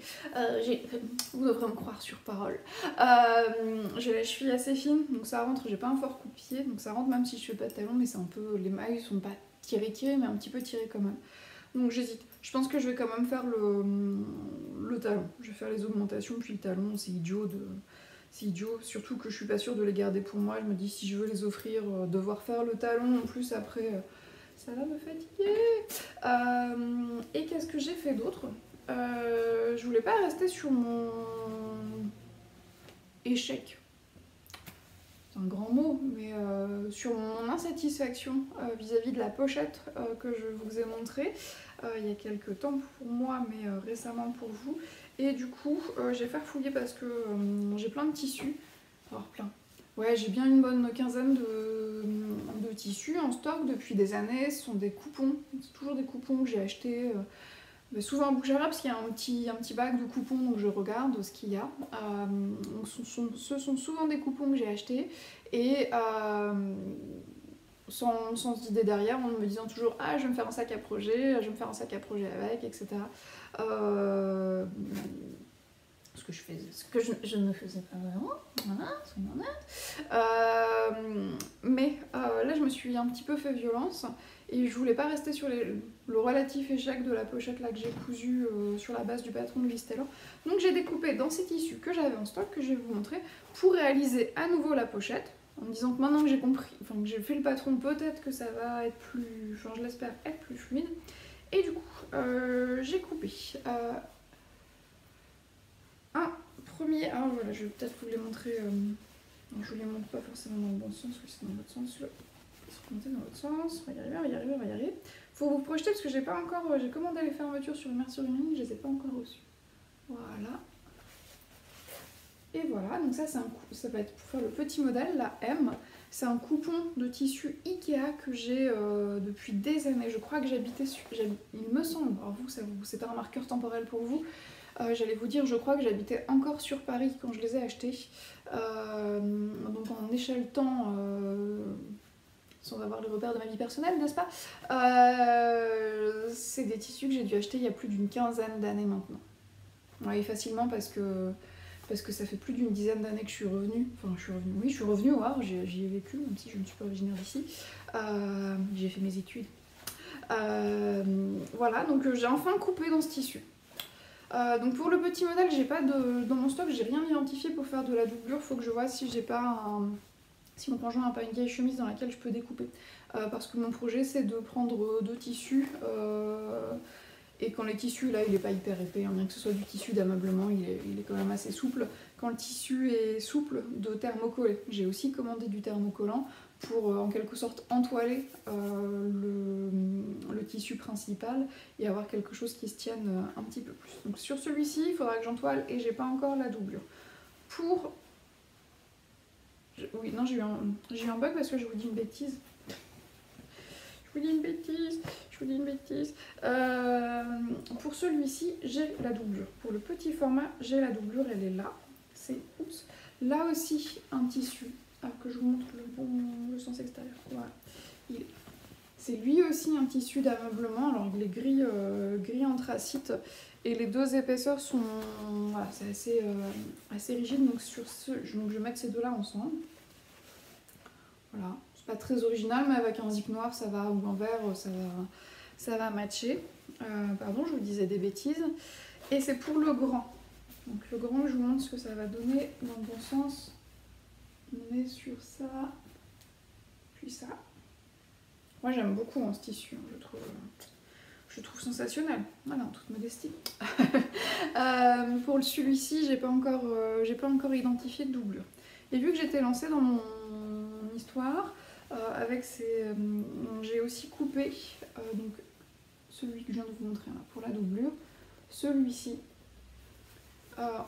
vous devrez me croire sur parole. J'ai la cheville assez fine, donc ça rentre, j'ai pas un fort coup de pied, donc ça rentre même si je fais pas de talons, mais c'est un peu, les mailles sont pas tirées mais un petit peu tirées quand même. Donc j'hésite. Je pense que je vais quand même faire le talon. Je vais faire les augmentations puis le talon, c'est idiot, surtout que je suis pas sûre de les garder pour moi. Je me dis si je veux les offrir, devoir faire le talon en plus après, ça va me fatiguer. Et qu'est-ce que j'ai fait d'autre? Je voulais pas rester sur mon échec. C'est un grand mot, mais sur mon insatisfaction vis-à-vis de la pochette que je vous ai montrée il y a quelques temps pour moi, mais récemment pour vous. Et du coup, j'ai farfouillé parce que j'ai plein de tissus. Alors plein. Ouais, j'ai bien une bonne quinzaine de tissus en stock depuis des années. Ce sont des coupons, c'est toujours des coupons que j'ai achetés. Souvent à Bouchara parce qu'il y a un petit bac de coupons, donc je regarde ce qu'il y a. Donc ce sont souvent des coupons que j'ai achetés et sans idée derrière, en me disant toujours ah je vais me faire un sac à projet, je vais me faire un sac à projet avec, etc. Ce que je ne faisais pas vraiment, voilà, soyons honnêtes. Mais là je me suis un petit peu fait violence et je voulais pas rester sur le relatif échec de la pochette là que j'ai cousu sur la base du patron de Listello. Donc j'ai découpé dans ces tissus que j'avais en stock, que je vais vous montrer, pour réaliser à nouveau la pochette, en me disant que maintenant que j'ai compris, que j'ai fait le patron, peut-être que ça va être plus, je l'espère, être plus fluide. Et du coup, j'ai coupé un premier, alors voilà, je vais peut-être vous les montrer, je vous les montre pas forcément dans le bon sens, oui c'est dans votre sens, là. Dans votre sens, on va y arriver. Faut vous projeter parce que j'ai pas encore, j'ai commandé les fermetures sur Mercurial, je les ai pas encore reçues. Voilà. Et voilà, donc ça va être pour faire le petit modèle, la M. C'est un coupon de tissu Ikea que j'ai depuis des années. Je crois que j'habitais il me semble, alors vous, c'est pas un marqueur temporel pour vous, j'allais vous dire, je crois que j'habitais encore sur Paris quand je les ai achetés. Donc en échelle temps, sans avoir les repères de ma vie personnelle, n'est-ce pas? C'est des tissus que j'ai dû acheter il y a plus d'une quinzaine d'années maintenant. Oui, facilement parce que ça fait plus d'une dizaine d'années que je suis revenue. Enfin, je suis revenue au Havre, j'y ai vécu, même si je ne suis pas originaire d'ici. J'ai fait mes études. Voilà, donc j'ai enfin coupé dans ce tissu. Donc pour le petit modèle, dans mon stock, j'ai rien identifié pour faire de la doublure. Faut que je vois si si mon conjoint n'a pas une vieille chemise dans laquelle je peux découper. Parce que mon projet, c'est de prendre deux tissus. Et quand les tissus, là, il est pas hyper épais, hein, bien que ce soit du tissu d'ameublement, il est quand même assez souple. quand le tissu est souple, de thermocoller. J'ai aussi commandé du thermocollant pour en quelque sorte entoiler le tissu principal et avoir quelque chose qui se tienne un petit peu plus. Donc sur celui-ci, il faudra que j'entoile et j'ai pas encore la doublure. Pour... Oui, non, j'ai eu un bug parce que je vous dis une bêtise. Je vous dis une bêtise. Pour celui-ci, j'ai la doublure. Pour le petit format, j'ai la doublure, elle est là. C'est là aussi un tissu. Alors que je vous montre le sens extérieur. Voilà. C'est lui aussi un tissu d'ameublement. Alors il est gris anthracite et les deux épaisseurs sont... Voilà, c'est assez rigide. Donc, donc je vais mettre ces deux-là ensemble. Voilà. C'est pas très original, mais avec un zip noir, ça va, ou un vert, ça va matcher. Pardon, je vous disais des bêtises. Et c'est pour le grand. Donc le grand, je vous montre ce que ça va donner dans le bon sens. On est sur ça, puis ça. Moi j'aime beaucoup ce tissu, je trouve sensationnel, voilà, en toute modestie. Pour celui-ci, j'ai pas encore identifié de doublure. Et vu que j'étais lancée dans mon histoire, avec j'ai aussi coupé donc, celui que je viens de vous montrer là, pour la doublure, celui-ci.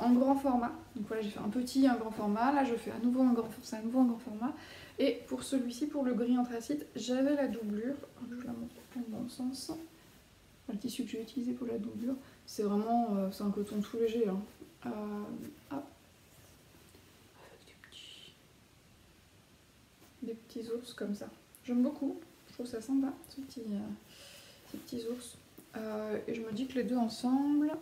En grand format, donc voilà, j'ai fait un petit et un grand format, là je fais à nouveau un grand format, et pour celui-ci, pour le gris anthracite, j'avais la doublure, je la montre dans le bon sens, le tissu que j'ai utilisé pour la doublure, c'est vraiment, c'est un coton tout léger, hein. Hop. Avec des petits ours comme ça, j'aime beaucoup, je trouve ça sympa, ces petits ours, et je me dis que les deux ensemble,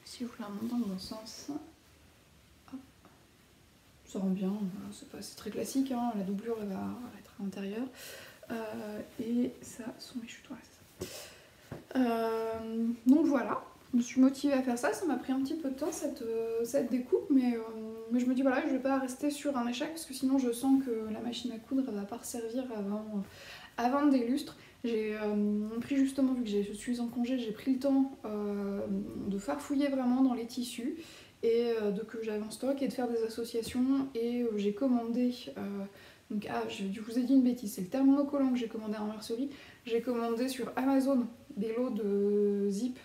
si je vous la montre dans le bon sens, hop, ça rend bien, c'est très classique, hein, la doublure elle va être à l'intérieur. Et ça sont mes chutes, voilà, c'est ça. Donc voilà, je me suis motivée à faire ça, ça m'a pris un petit peu de temps cette découpe, mais je me dis voilà, je vais pas rester sur un échec parce que sinon je sens que la machine à coudre elle va pas resservir avant des lustres. J'ai pris justement, vu que je suis en congé, j'ai pris le temps de farfouiller vraiment dans les tissus et que j'avais en stock et de faire des associations et j'ai commandé, donc je vous ai dit une bêtise, c'est le thermocollant que j'ai commandé en mercerie, j'ai commandé sur Amazon des lots de zip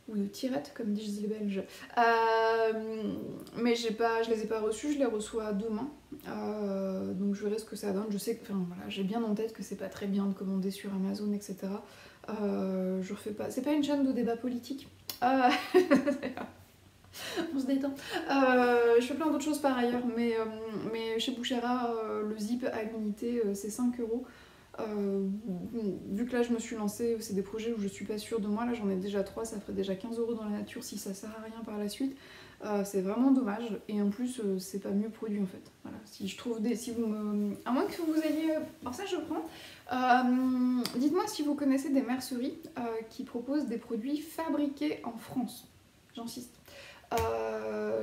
ou de tirettes comme disent les Belges, mais je les ai pas reçus, je les reçois demain, donc je verrai ce que ça donne. Je sais que, voilà, j'ai bien en tête que c'est pas très bien de commander sur Amazon, etc. Je refais pas, c'est pas une chaîne de débat politique, on se détend. Je fais plein d'autres choses par ailleurs, mais chez Bouchera, le zip à l'unité c'est 5 €. Vu que là je me suis lancée, c'est des projets où je suis pas sûre de moi, là j'en ai déjà 3, ça ferait déjà 15 € dans la nature si ça sert à rien par la suite. C'est vraiment dommage, et en plus c'est pas mieux produit en fait. Voilà. Si je trouve si vous me... À moins que vous ayez... Alors ça je prends. Dites-moi si vous connaissez des merceries qui proposent des produits fabriqués en France. J'insiste.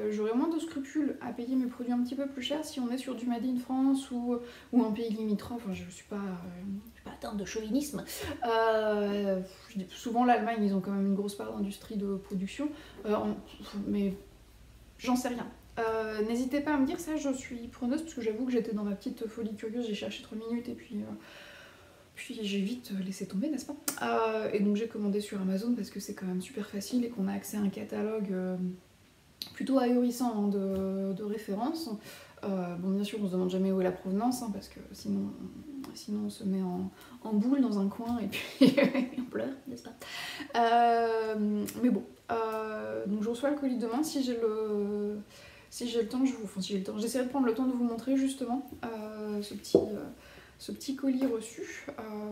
J'aurais moins de scrupules à payer mes produits un petit peu plus cher si on est sur du Made in France ou un pays limitrophe. Enfin, je suis pas atteinte de chauvinisme. Souvent l'Allemagne, ils ont quand même une grosse part d'industrie de production, mais j'en sais rien. N'hésitez pas à me dire ça, je suis preneuse parce que j'avoue que j'étais dans ma petite folie curieuse, j'ai cherché 3 minutes et puis j'ai vite laissé tomber, n'est-ce pas? Et donc j'ai commandé sur Amazon parce que c'est quand même super facile et qu'on a accès à un catalogue plutôt ahurissant hein, de références. Bon, bien sûr, on se demande jamais où est la provenance, hein, parce que sinon on se met en boule dans un coin et puis on pleure, n'est-ce pas? Mais bon, donc je reçois le colis demain. Si j'ai le temps, j'essaierai de prendre le temps de vous montrer justement ce petit colis reçu,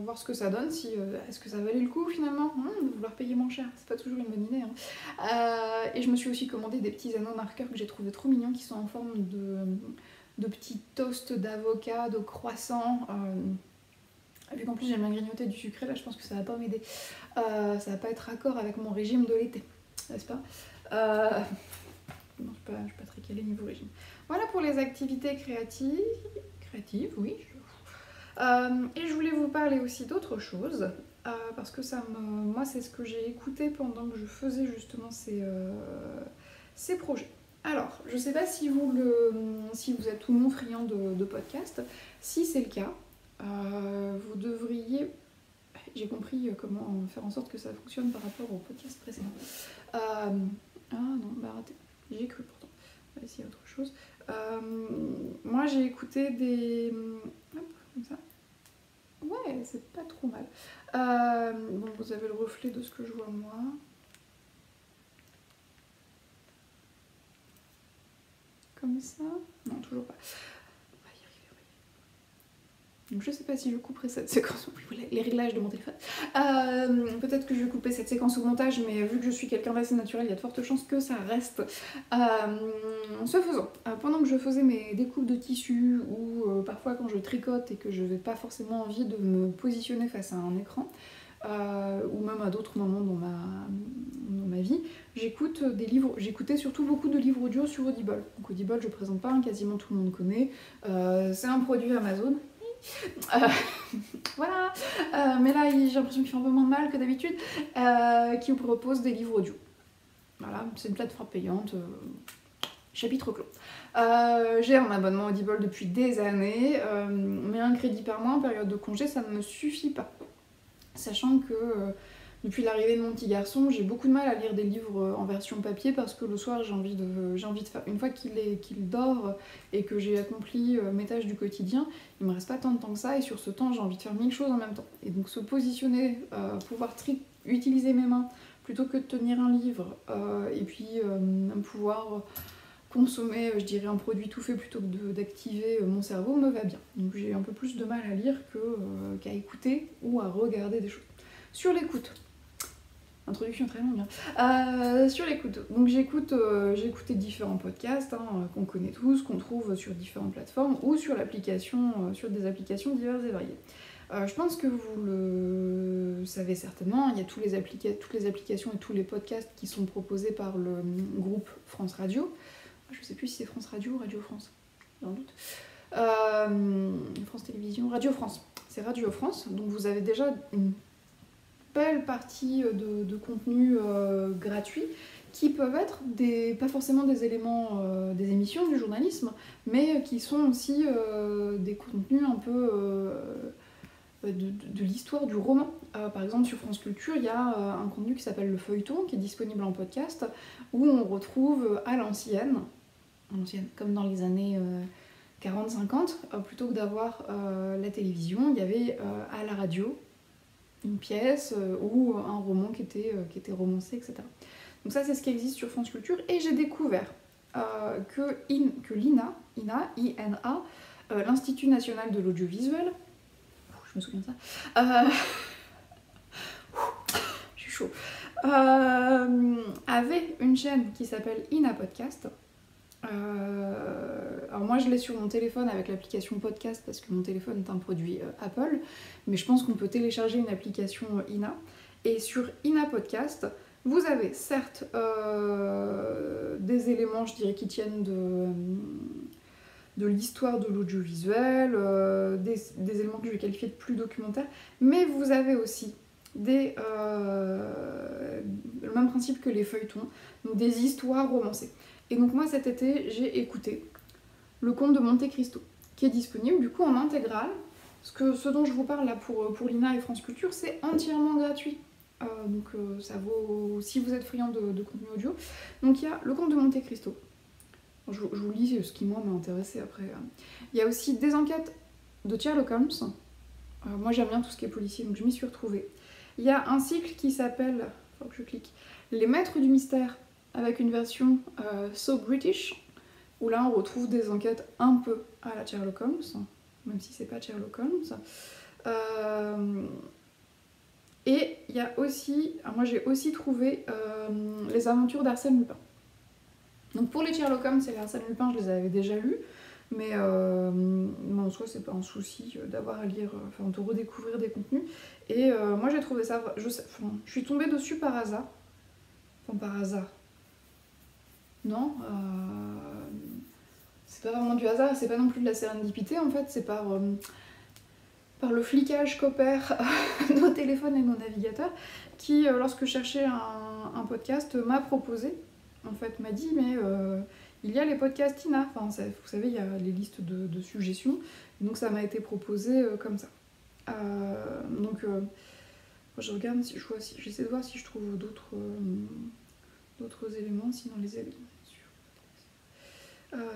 voir ce que ça donne, est-ce que ça valait le coup finalement de vouloir payer moins cher, c'est pas toujours une bonne idée. Hein. Et je me suis aussi commandé des petits anneaux marqueurs que j'ai trouvé trop mignons, qui sont en forme de petits toasts d'avocat, de croissants. Vu qu'en plus j'aime bien grignoter du sucré, là je pense que ça va pas m'aider. Ça va pas être raccord avec mon régime de l'été, n'est-ce pas? Non, je suis pas très calée niveau régime. Voilà pour les activités créatives, oui. Et je voulais vous parler aussi d'autre chose, parce que moi c'est ce que j'ai écouté pendant que je faisais justement ces projets. Alors, je sais pas si vous êtes tout le monde friand de podcast. Si c'est le cas, vous devriez... J'ai compris comment faire en sorte que ça fonctionne par rapport au podcast précédent. Ah non, bah raté. J'ai cru pourtant. On va essayer autre chose. Moi j'ai écouté des... Hop, comme ça. Ouais, c'est pas trop mal. Bon, vous avez le reflet de ce que je vois moi. Comme ça. Non, toujours pas. Donc je sais pas si je couperai cette séquence, les réglages de mon téléphone. Peut-être que je vais couper cette séquence au montage, mais vu que je suis quelqu'un d'assez naturel, il y a de fortes chances que ça reste. Ce faisant, pendant que je faisais mes découpes de tissu, ou parfois quand je tricote et que je n'ai pas forcément envie de me positionner face à un écran, ou même à d'autres moments dans ma vie, j'écoute des livres, j'écoutais surtout beaucoup de livres audio sur Audible. Donc Audible, je présente pas, quasiment tout le monde connaît. C'est un produit Amazon. Voilà, mais là j'ai l'impression qu'il fait un peu moins mal que d'habitude, qui vous propose des livres audio. Voilà, c'est une plateforme payante, chapitre clos. J'ai un abonnement Audible depuis des années, mais un crédit par mois en période de congé, ça ne me suffit pas. Sachant que depuis l'arrivée de mon petit garçon, j'ai beaucoup de mal à lire des livres en version papier parce que le soir j'ai envie de faire, une fois qu'il dort et que j'ai accompli mes tâches du quotidien, il me reste pas tant de temps que ça et sur ce temps j'ai envie de faire 1000 choses en même temps. Et donc se positionner, pouvoir utiliser mes mains plutôt que de tenir un livre et puis pouvoir consommer, je dirais, un produit tout fait plutôt que d'activer mon cerveau me va bien. Donc j'ai un peu plus de mal à lire qu'à écouter ou à regarder des choses. Sur l'écoute. Introduction très longue. Sur l'écoute. Donc j'ai écouté différents podcasts qu'on connaît tous, qu'on trouve sur différentes plateformes ou sur sur des applications diverses et variées. Je pense que vous le savez certainement, il y a toutes les applications et tous les podcasts qui sont proposés par le groupe France Radio. Je sais plus si c'est France Radio ou Radio France, j'ai un doute. France Télévisions, Radio France. C'est Radio France, donc vous avez déjà une belle partie de contenu gratuit qui peuvent être pas forcément des éléments des émissions du journalisme, mais qui sont aussi des contenus un peu de l'histoire du roman. Par exemple sur France Culture, il y a un contenu qui s'appelle Le Feuilleton, qui est disponible en podcast, où on retrouve à l'ancienne, comme dans les années 40-50, plutôt que d'avoir la télévision, il y avait à la radio une pièce ou un roman qui était romancé, etc. Donc ça, c'est ce qui existe sur France Culture. Et j'ai découvert que l'INA, l'Institut National de l'Audiovisuel, je me souviens de ça, je suis chaud, avait une chaîne qui s'appelle INA Podcast. Alors moi je l'ai sur mon téléphone avec l'application podcast parce que mon téléphone est un produit Apple, mais je pense qu'on peut télécharger une application INA. Et sur INA Podcast, vous avez certes des éléments, je dirais, qui tiennent de l'histoire de l'audiovisuel, des éléments que je vais qualifier de plus documentaires, mais vous avez aussi le même principe que les feuilletons, donc des histoires romancées. Et donc moi cet été j'ai écouté Le Comte de Monte Cristo, qui est disponible du coup en intégrale. Ce dont je vous parle là pour l'INA et France Culture, c'est entièrement gratuit. Donc ça vaut, si vous êtes friand de contenu audio. Donc il y a Le Comte de Monte Cristo. Je vous lis ce qui moi m'a intéressé après. Il y a aussi des enquêtes de Sherlock Holmes. Moi j'aime bien tout ce qui est policier, donc je m'y suis retrouvée. Il y a un cycle qui s'appelle, faut que je clique, Les Maîtres du Mystère, avec une version So British, où là on retrouve des enquêtes un peu à la Sherlock Holmes, même si c'est pas Sherlock Holmes. Et il y a aussi, moi j'ai aussi trouvé Les Aventures d'Arsène Lupin. Donc pour les Sherlock Holmes et les Arsène Lupin, je les avais déjà lus, mais en soi c'est pas un souci d'avoir à lire, enfin de redécouvrir des contenus. Et moi j'ai trouvé ça, je suis tombée dessus par hasard. Enfin par hasard. Non, c'est pas vraiment du hasard, c'est pas non plus de la sérendipité en fait, c'est par le flicage qu'opèrent nos téléphones et nos navigateurs qui, lorsque je cherchais un podcast, m'a proposé en fait, m'a dit mais il y a les podcasts Ina, enfin, vous savez, il y a les listes de suggestions, donc ça m'a été proposé comme ça. Donc je regarde si je vois, j'essaie de voir si je trouve d'autres éléments, sinon les éléments.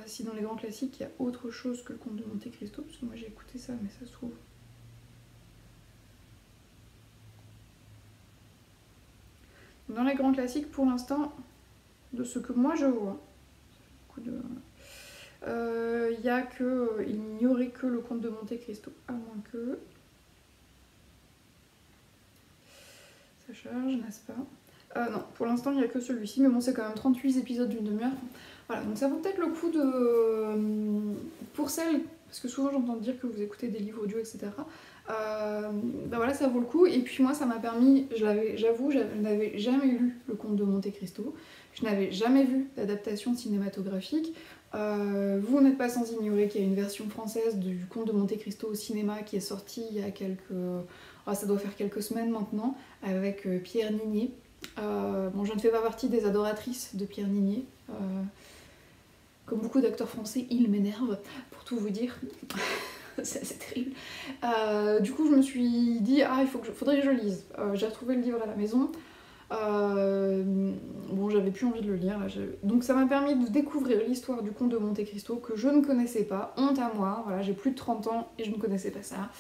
Si dans les grands classiques il y a autre chose que le Comte de Monte Cristo, parce que moi j'ai écouté ça, mais ça se trouve. Dans les grands classiques, pour l'instant, de ce que moi je vois, il n'y aurait que le Comte de Monte Cristo, à moins que. Ça charge, n'est-ce pas? Non, pour l'instant il n'y a que celui-ci, mais bon, c'est quand même 38 épisodes d'une demi-heure. Voilà, donc ça vaut peut-être le coup de. Pour celles, parce que souvent j'entends dire que vous écoutez des livres audio, etc. Ben voilà, ça vaut le coup. Et puis moi, ça m'a permis, j'avoue, je n'avais jamais lu Le Comte de Monte Cristo, je n'avais jamais vu d'adaptation cinématographique. Vous n'êtes pas sans ignorer qu'il y a une version française du Comte de Monte Cristo au cinéma qui est sortie il y a ça doit faire quelques semaines maintenant, avec Pierre Niney. Bon, je ne fais pas partie des adoratrices de Pierre Niney. Comme beaucoup d'acteurs français, il m'énerve, pour tout vous dire. C'est terrible. Du coup, je me suis dit, faudrait que je lise. J'ai retrouvé le livre à la maison. Bon, j'avais plus envie de le lire. Là, donc ça m'a permis de découvrir l'histoire du Comte de Monte Cristo que je ne connaissais pas. Honte à moi, voilà, j'ai plus de 30 ans et je ne connaissais pas ça.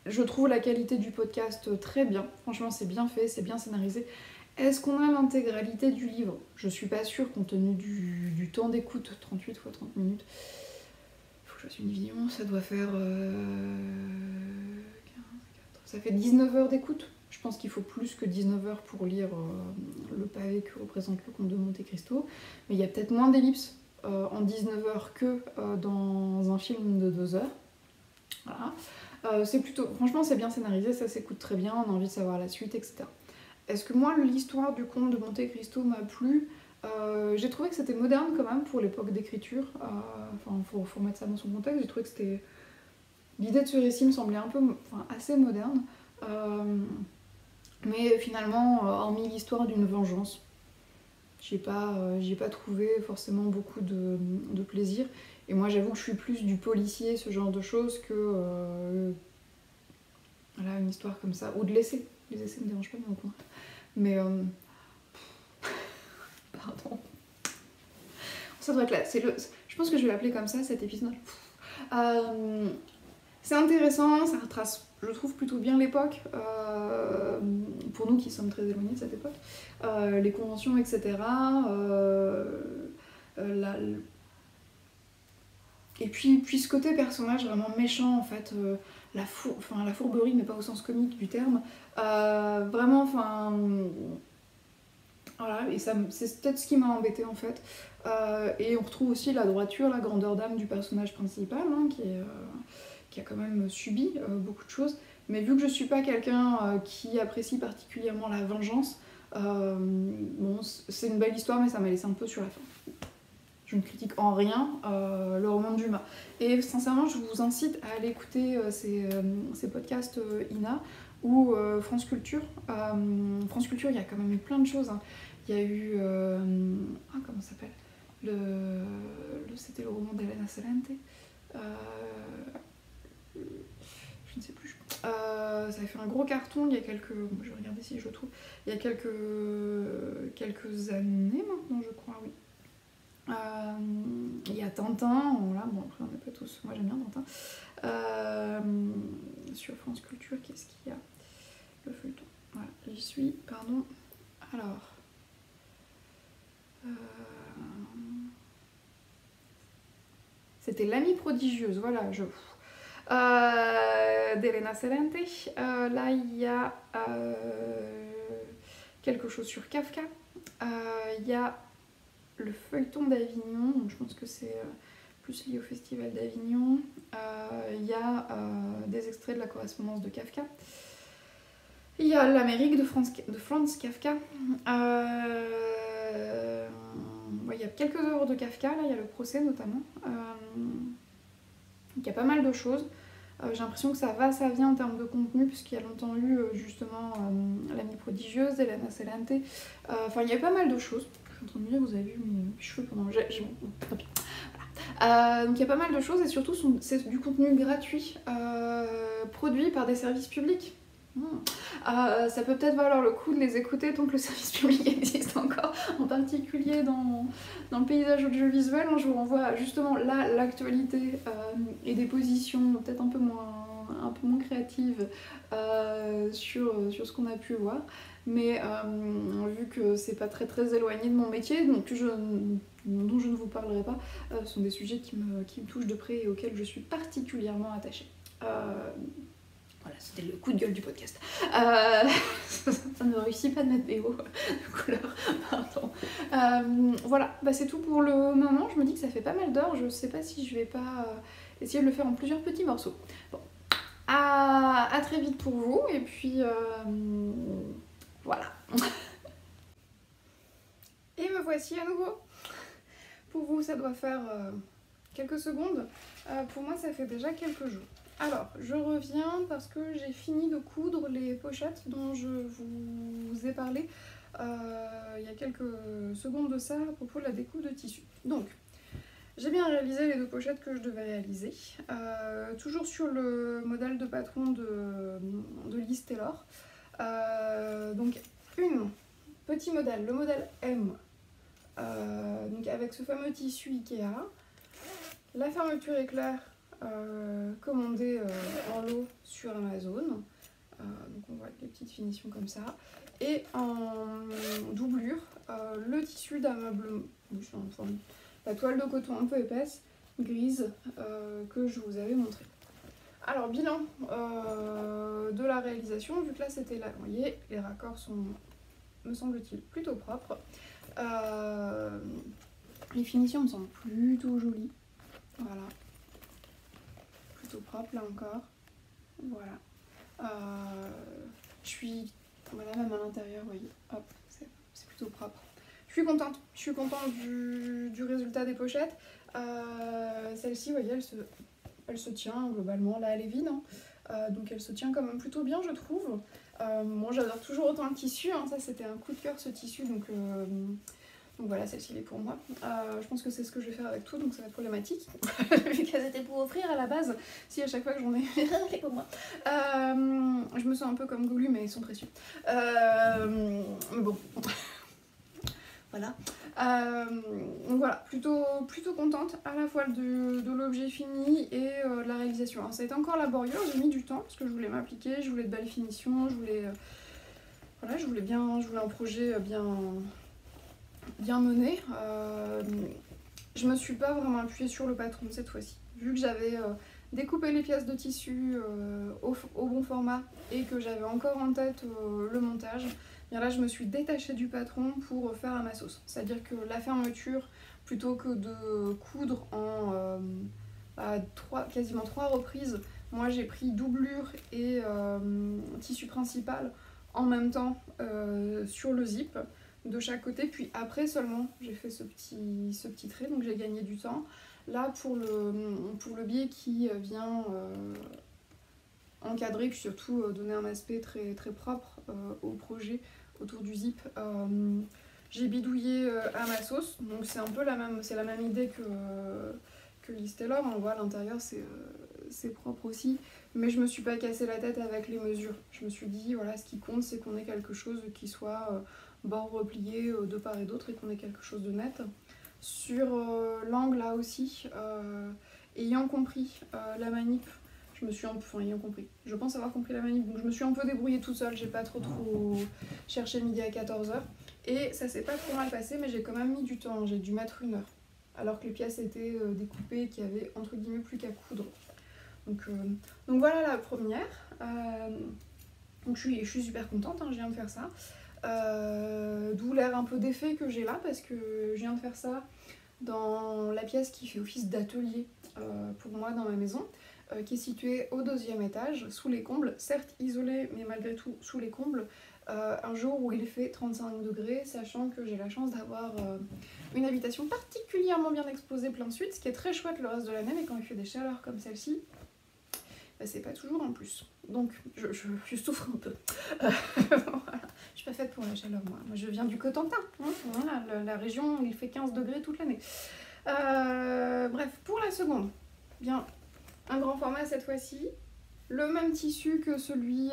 Je trouve la qualité du podcast très bien. Franchement, c'est bien fait, c'est bien scénarisé. Est-ce qu'on a l'intégralité du livre? Je suis pas sûre, compte tenu du temps d'écoute, 38 x 30 minutes. Faut que je fasse une division, ça doit faire... 15, 4, ça fait 19 heures d'écoute. Je pense qu'il faut plus que 19 heures pour lire le pavé que représente le Comte de Monte Cristo. Mais il y a peut-être moins d'ellipses en 19 heures que dans un film de 2 heures. Voilà. Franchement, c'est bien scénarisé, ça s'écoute très bien, on a envie de savoir la suite, etc. Est-ce que moi, l'histoire du Comte de Monte Cristo m'a plu? J'ai trouvé que c'était moderne quand même pour l'époque d'écriture. Faut remettre ça dans son contexte. J'ai trouvé que c'était... L'idée de ce récit me semblait assez moderne. Mais finalement, hormis l'histoire d'une vengeance, j'ai pas trouvé forcément beaucoup de plaisir. Et moi, j'avoue que je suis plus du policier, ce genre de choses, que voilà, une histoire comme ça. Ou de l'essai. Les essais me dérangent pas, mais au contraire. Mais pardon. Ça doit être là. Je pense que je vais l'appeler comme ça, cet épisode. C'est intéressant, ça retrace, je trouve, plutôt bien l'époque, pour nous qui sommes très éloignés de cette époque, les conventions, etc. Et puis ce côté personnage vraiment méchant, en fait, la fourberie, mais pas au sens comique du terme, vraiment, voilà, et c'est peut-être ce qui m'a embêtée en fait. Et on retrouve aussi la droiture, la grandeur d'âme du personnage principal, hein, qui a quand même subi beaucoup de choses. Mais vu que je suis pas quelqu'un qui apprécie particulièrement la vengeance, bon, c'est une belle histoire, mais ça m'a laissé un peu sur la fin. Je ne critique en rien le roman de Dumas. Et sincèrement, je vous incite à aller écouter ces podcasts Ina ou France Culture. France Culture, il y a quand même eu plein de choses. Hein. Il y a eu... comment ça s'appelle c'était le roman d'Elena Salente. Je ne sais plus. Ça a fait un gros carton il y a quelques... je vais regarder si je le trouve. Il y a quelques années maintenant, je crois, oui. Il y a Tintin, voilà, bon après on n'est pas tous, moi j'aime bien Tintin. Sur France Culture, qu'est-ce qu'il y a? Le feuilleton, voilà, j'y suis, pardon. Alors, c'était L'Amie prodigieuse, voilà, d'Elena Salente. Là il y a quelque chose sur Kafka. Il y a le feuilleton d'Avignon, donc je pense que c'est plus lié au festival d'Avignon. Il y a des extraits de la correspondance de Kafka. Il y a l'Amérique de Franz Kafka. Il y a quelques œuvres de Kafka, là il y a le procès notamment. Il y a pas mal de choses. J'ai l'impression que ça va, ça vient en termes de contenu, puisqu'il y a longtemps eu justement l'amie prodigieuse, Elena Celente. Enfin, il y a pas mal de choses. Je suis en train de me dire, vous avez vu mes cheveux pendant... Donc il y a pas mal de choses, et surtout c'est du contenu gratuit, produit par des services publics. Ça peut peut-être valoir le coup de les écouter tant que le service public existe encore, en particulier dans le paysage audiovisuel. Je vous renvoie justement là l'actualité et des positions peut-être un peu moins créatives sur ce qu'on a pu voir. Mais vu que c'est pas très éloigné de mon métier, dont je ne vous parlerai pas, ce sont des sujets qui me touchent de près et auxquels je suis particulièrement attachée. Voilà, c'était le coup de gueule du podcast. Ça ne réussit pas de mettre des mots de couleur, pardon. Voilà, c'est tout pour le moment. Je me dis que ça fait pas mal d'heures. Je sais pas si je vais pas essayer de le faire en plusieurs petits morceaux. Bon, à très vite pour vous, et puis voilà. Et me voici à nouveau. Pour vous, ça doit faire quelques secondes. Pour moi, ça fait déjà quelques jours. Alors, je reviens parce que j'ai fini de coudre les pochettes dont je vous ai parlé il y a quelques secondes de ça à propos de la découpe de tissu. Donc, j'ai bien réalisé les 2 pochettes que je devais réaliser, toujours sur le modèle de patron de Liz Taylor. Donc, petit modèle, le modèle M, donc avec ce fameux tissu Ikea, la fermeture éclair commandée en lot sur Amazon, donc on voit des petites finitions comme ça, et en doublure, le tissu d'ameublement, la toile de coton un peu épaisse, grise, que je vous avais montré. Alors bilan de la réalisation, vu que là c'était là, vous voyez, les raccords sont, me semble-t-il, plutôt propres. Les finitions me semblent plutôt jolies, voilà. Plutôt propre là encore, voilà. Je suis, voilà, même à l'intérieur, vous voyez, hop, c'est plutôt propre. Je suis contente du résultat des pochettes. Celle-ci, vous voyez, elle se tient globalement, là elle est vide, hein. Donc elle se tient quand même plutôt bien, je trouve. Moi j'adore toujours autant le tissu, hein. Ça c'était un coup de cœur ce tissu, donc voilà, celle-ci elle est pour moi. Je pense que c'est ce que je vais faire avec tout, donc ça va être problématique. Vu qu'elles étaient pour offrir à la base, si à chaque fois que j'en ai elle est pour moi. Je me sens un peu comme Gollum, mais ils sont précieux. Mais bon. Voilà. Donc voilà, plutôt contente à la fois de l'objet fini et de la réalisation. Alors ça a été encore laborieux, j'ai mis du temps parce que je voulais m'appliquer, je voulais de belles finitions, je voulais un projet bien mené. Je me suis pas vraiment appuyée sur le patron cette fois-ci. Vu que j'avais découpé les pièces de tissu au bon format et que j'avais encore en tête le montage, bien là je me suis détachée du patron pour faire à ma sauce. C'est-à-dire que la fermeture, plutôt que de coudre en quasiment 3 reprises, moi j'ai pris doublure et tissu principal en même temps sur le zip de chaque côté, puis après seulement j'ai fait ce petit trait, donc j'ai gagné du temps. Là pour le biais qui vient encadrer, puis surtout donner un aspect très propre au projet autour du zip, j'ai bidouillé à ma sauce, donc c'est un peu la même idée que Liz Taylor. On voit à l'intérieur c'est propre aussi, mais je me suis pas cassé la tête avec les mesures. Je me suis dit voilà, ce qui compte c'est qu'on ait quelque chose qui soit bord replié de part et d'autre et qu'on ait quelque chose de net. Sur l'angle là aussi, ayant compris la manip, je pense avoir compris la manip, donc je me suis un peu débrouillée toute seule, j'ai pas trop cherché midi à 14h, et ça s'est pas trop mal passé, mais j'ai quand même mis du temps, j'ai dû mettre 1 heure, alors que les pièces étaient découpées et qu'il y avait entre guillemets plus qu'à coudre. Donc voilà la première. Donc je suis super contente, hein, je viens de faire ça. D'où l'air un peu défait que j'ai là, parce que je viens de faire ça dans la pièce qui fait office d'atelier pour moi dans ma maison, qui est située au 2e étage, sous les combles, certes isolée, mais malgré tout sous les combles, un jour où il fait 35 degrés, sachant que j'ai la chance d'avoir une habitation particulièrement bien exposée plein sud, ce qui est très chouette le reste de l'année, mais quand il fait des chaleurs comme celle-ci, bah, c'est pas toujours un plus. Donc je souffre un peu. Voilà. Je suis pas faite pour la chaleur, moi. Moi je viens du Cotentin, hein. Voilà, la région où il fait 15 degrés toute l'année. Bref, pour la seconde, bien un grand format cette fois-ci, le même tissu que celui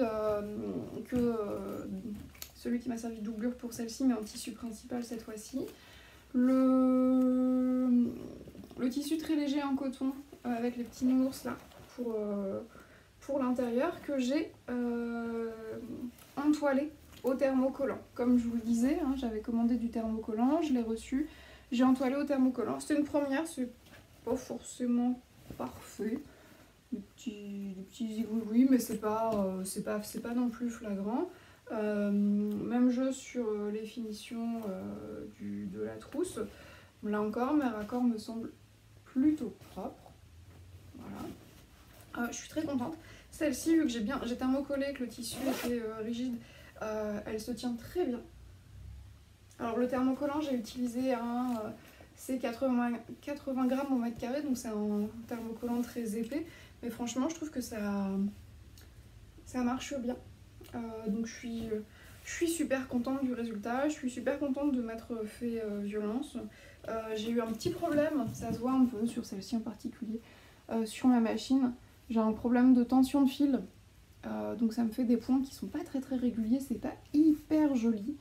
qui m'a servi de doublure pour celle-ci, mais en tissu principal cette fois-ci. Le tissu très léger en coton avec les petits nounours là pour l'intérieur que j'ai entoilé au thermocollant. Comme je vous le disais, hein, j'avais commandé du thermocollant, je l'ai reçu, j'ai entoilé au thermocollant. C'était une première, c'est pas forcément parfait. Des petits zigouilles, mais c'est pas non plus flagrant. Même jeu sur les finitions de la trousse. Là encore, mes raccords me semblent plutôt propres. Voilà. Je suis très contente. Celle-ci, vu que j'ai thermocollé, que le tissu était rigide, elle se tient très bien. Alors le thermocollant, j'ai utilisé c'est 80 grammes au mètre carré, donc c'est un thermocollant très épais. Mais franchement, je trouve que ça marche bien. Donc je suis super contente du résultat, je suis super contente de m'être fait violence. J'ai eu un petit problème, ça se voit un peu sur celle-ci en particulier, sur ma machine. J'ai un problème de tension de fil, donc ça me fait des points qui sont pas très très réguliers, c'est pas hyper joli,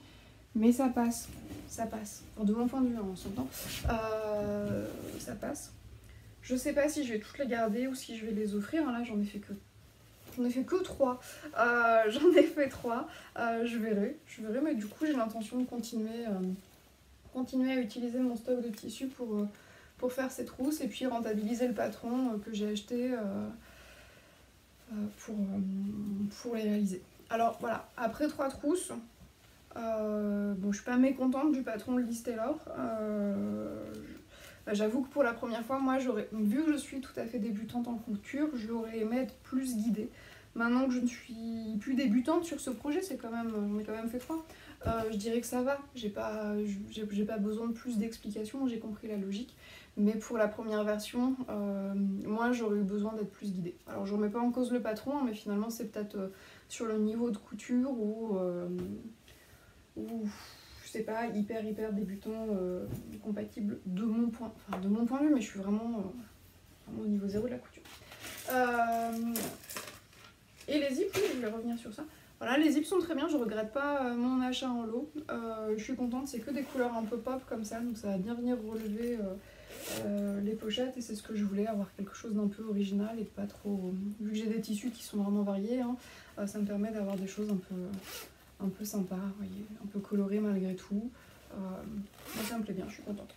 mais ça passe. Enfin, de mon point de vue, on s'entend, ça passe. Je sais pas si je vais toutes les garder ou si je vais les offrir, là j'en ai fait que 3. J'en ai fait 3. Je verrai, mais du coup j'ai l'intention de continuer à utiliser mon stock de tissu pour faire ces trousses et puis rentabiliser le patron que j'ai acheté pour les réaliser. Alors voilà, après 3 trousses, bon, je suis pas mécontente du patron de Liz Taylor. J'avoue que pour la première fois, moi, vu que je suis tout à fait débutante en couture, j'aurais aimé être plus guidée. Maintenant que je ne suis plus débutante sur ce projet, j'en ai quand même fait 3. Je dirais que ça va. J'ai pas besoin de plus d'explications, j'ai compris la logique. Mais pour la première version, moi, j'aurais eu besoin d'être plus guidée. Alors, je remets pas en cause le patron, mais finalement, c'est peut-être sur le niveau de couture ou je sais pas, hyper débutant, compatible de mon point de vue, mais je suis vraiment au niveau zéro de la couture. Et les zips, oui, je vais revenir sur ça. Voilà, les zips sont très bien, je regrette pas mon achat en lot. Je suis contente, c'est que des couleurs un peu pop comme ça, donc ça va bien venir relever les pochettes, et c'est ce que je voulais, avoir quelque chose d'un peu original et pas trop... Vu que j'ai des tissus qui sont vraiment variés, hein, ça me permet d'avoir des choses un peu sympa, vous voyez, un peu coloré malgré tout. Moi ça me plaît bien, je suis contente.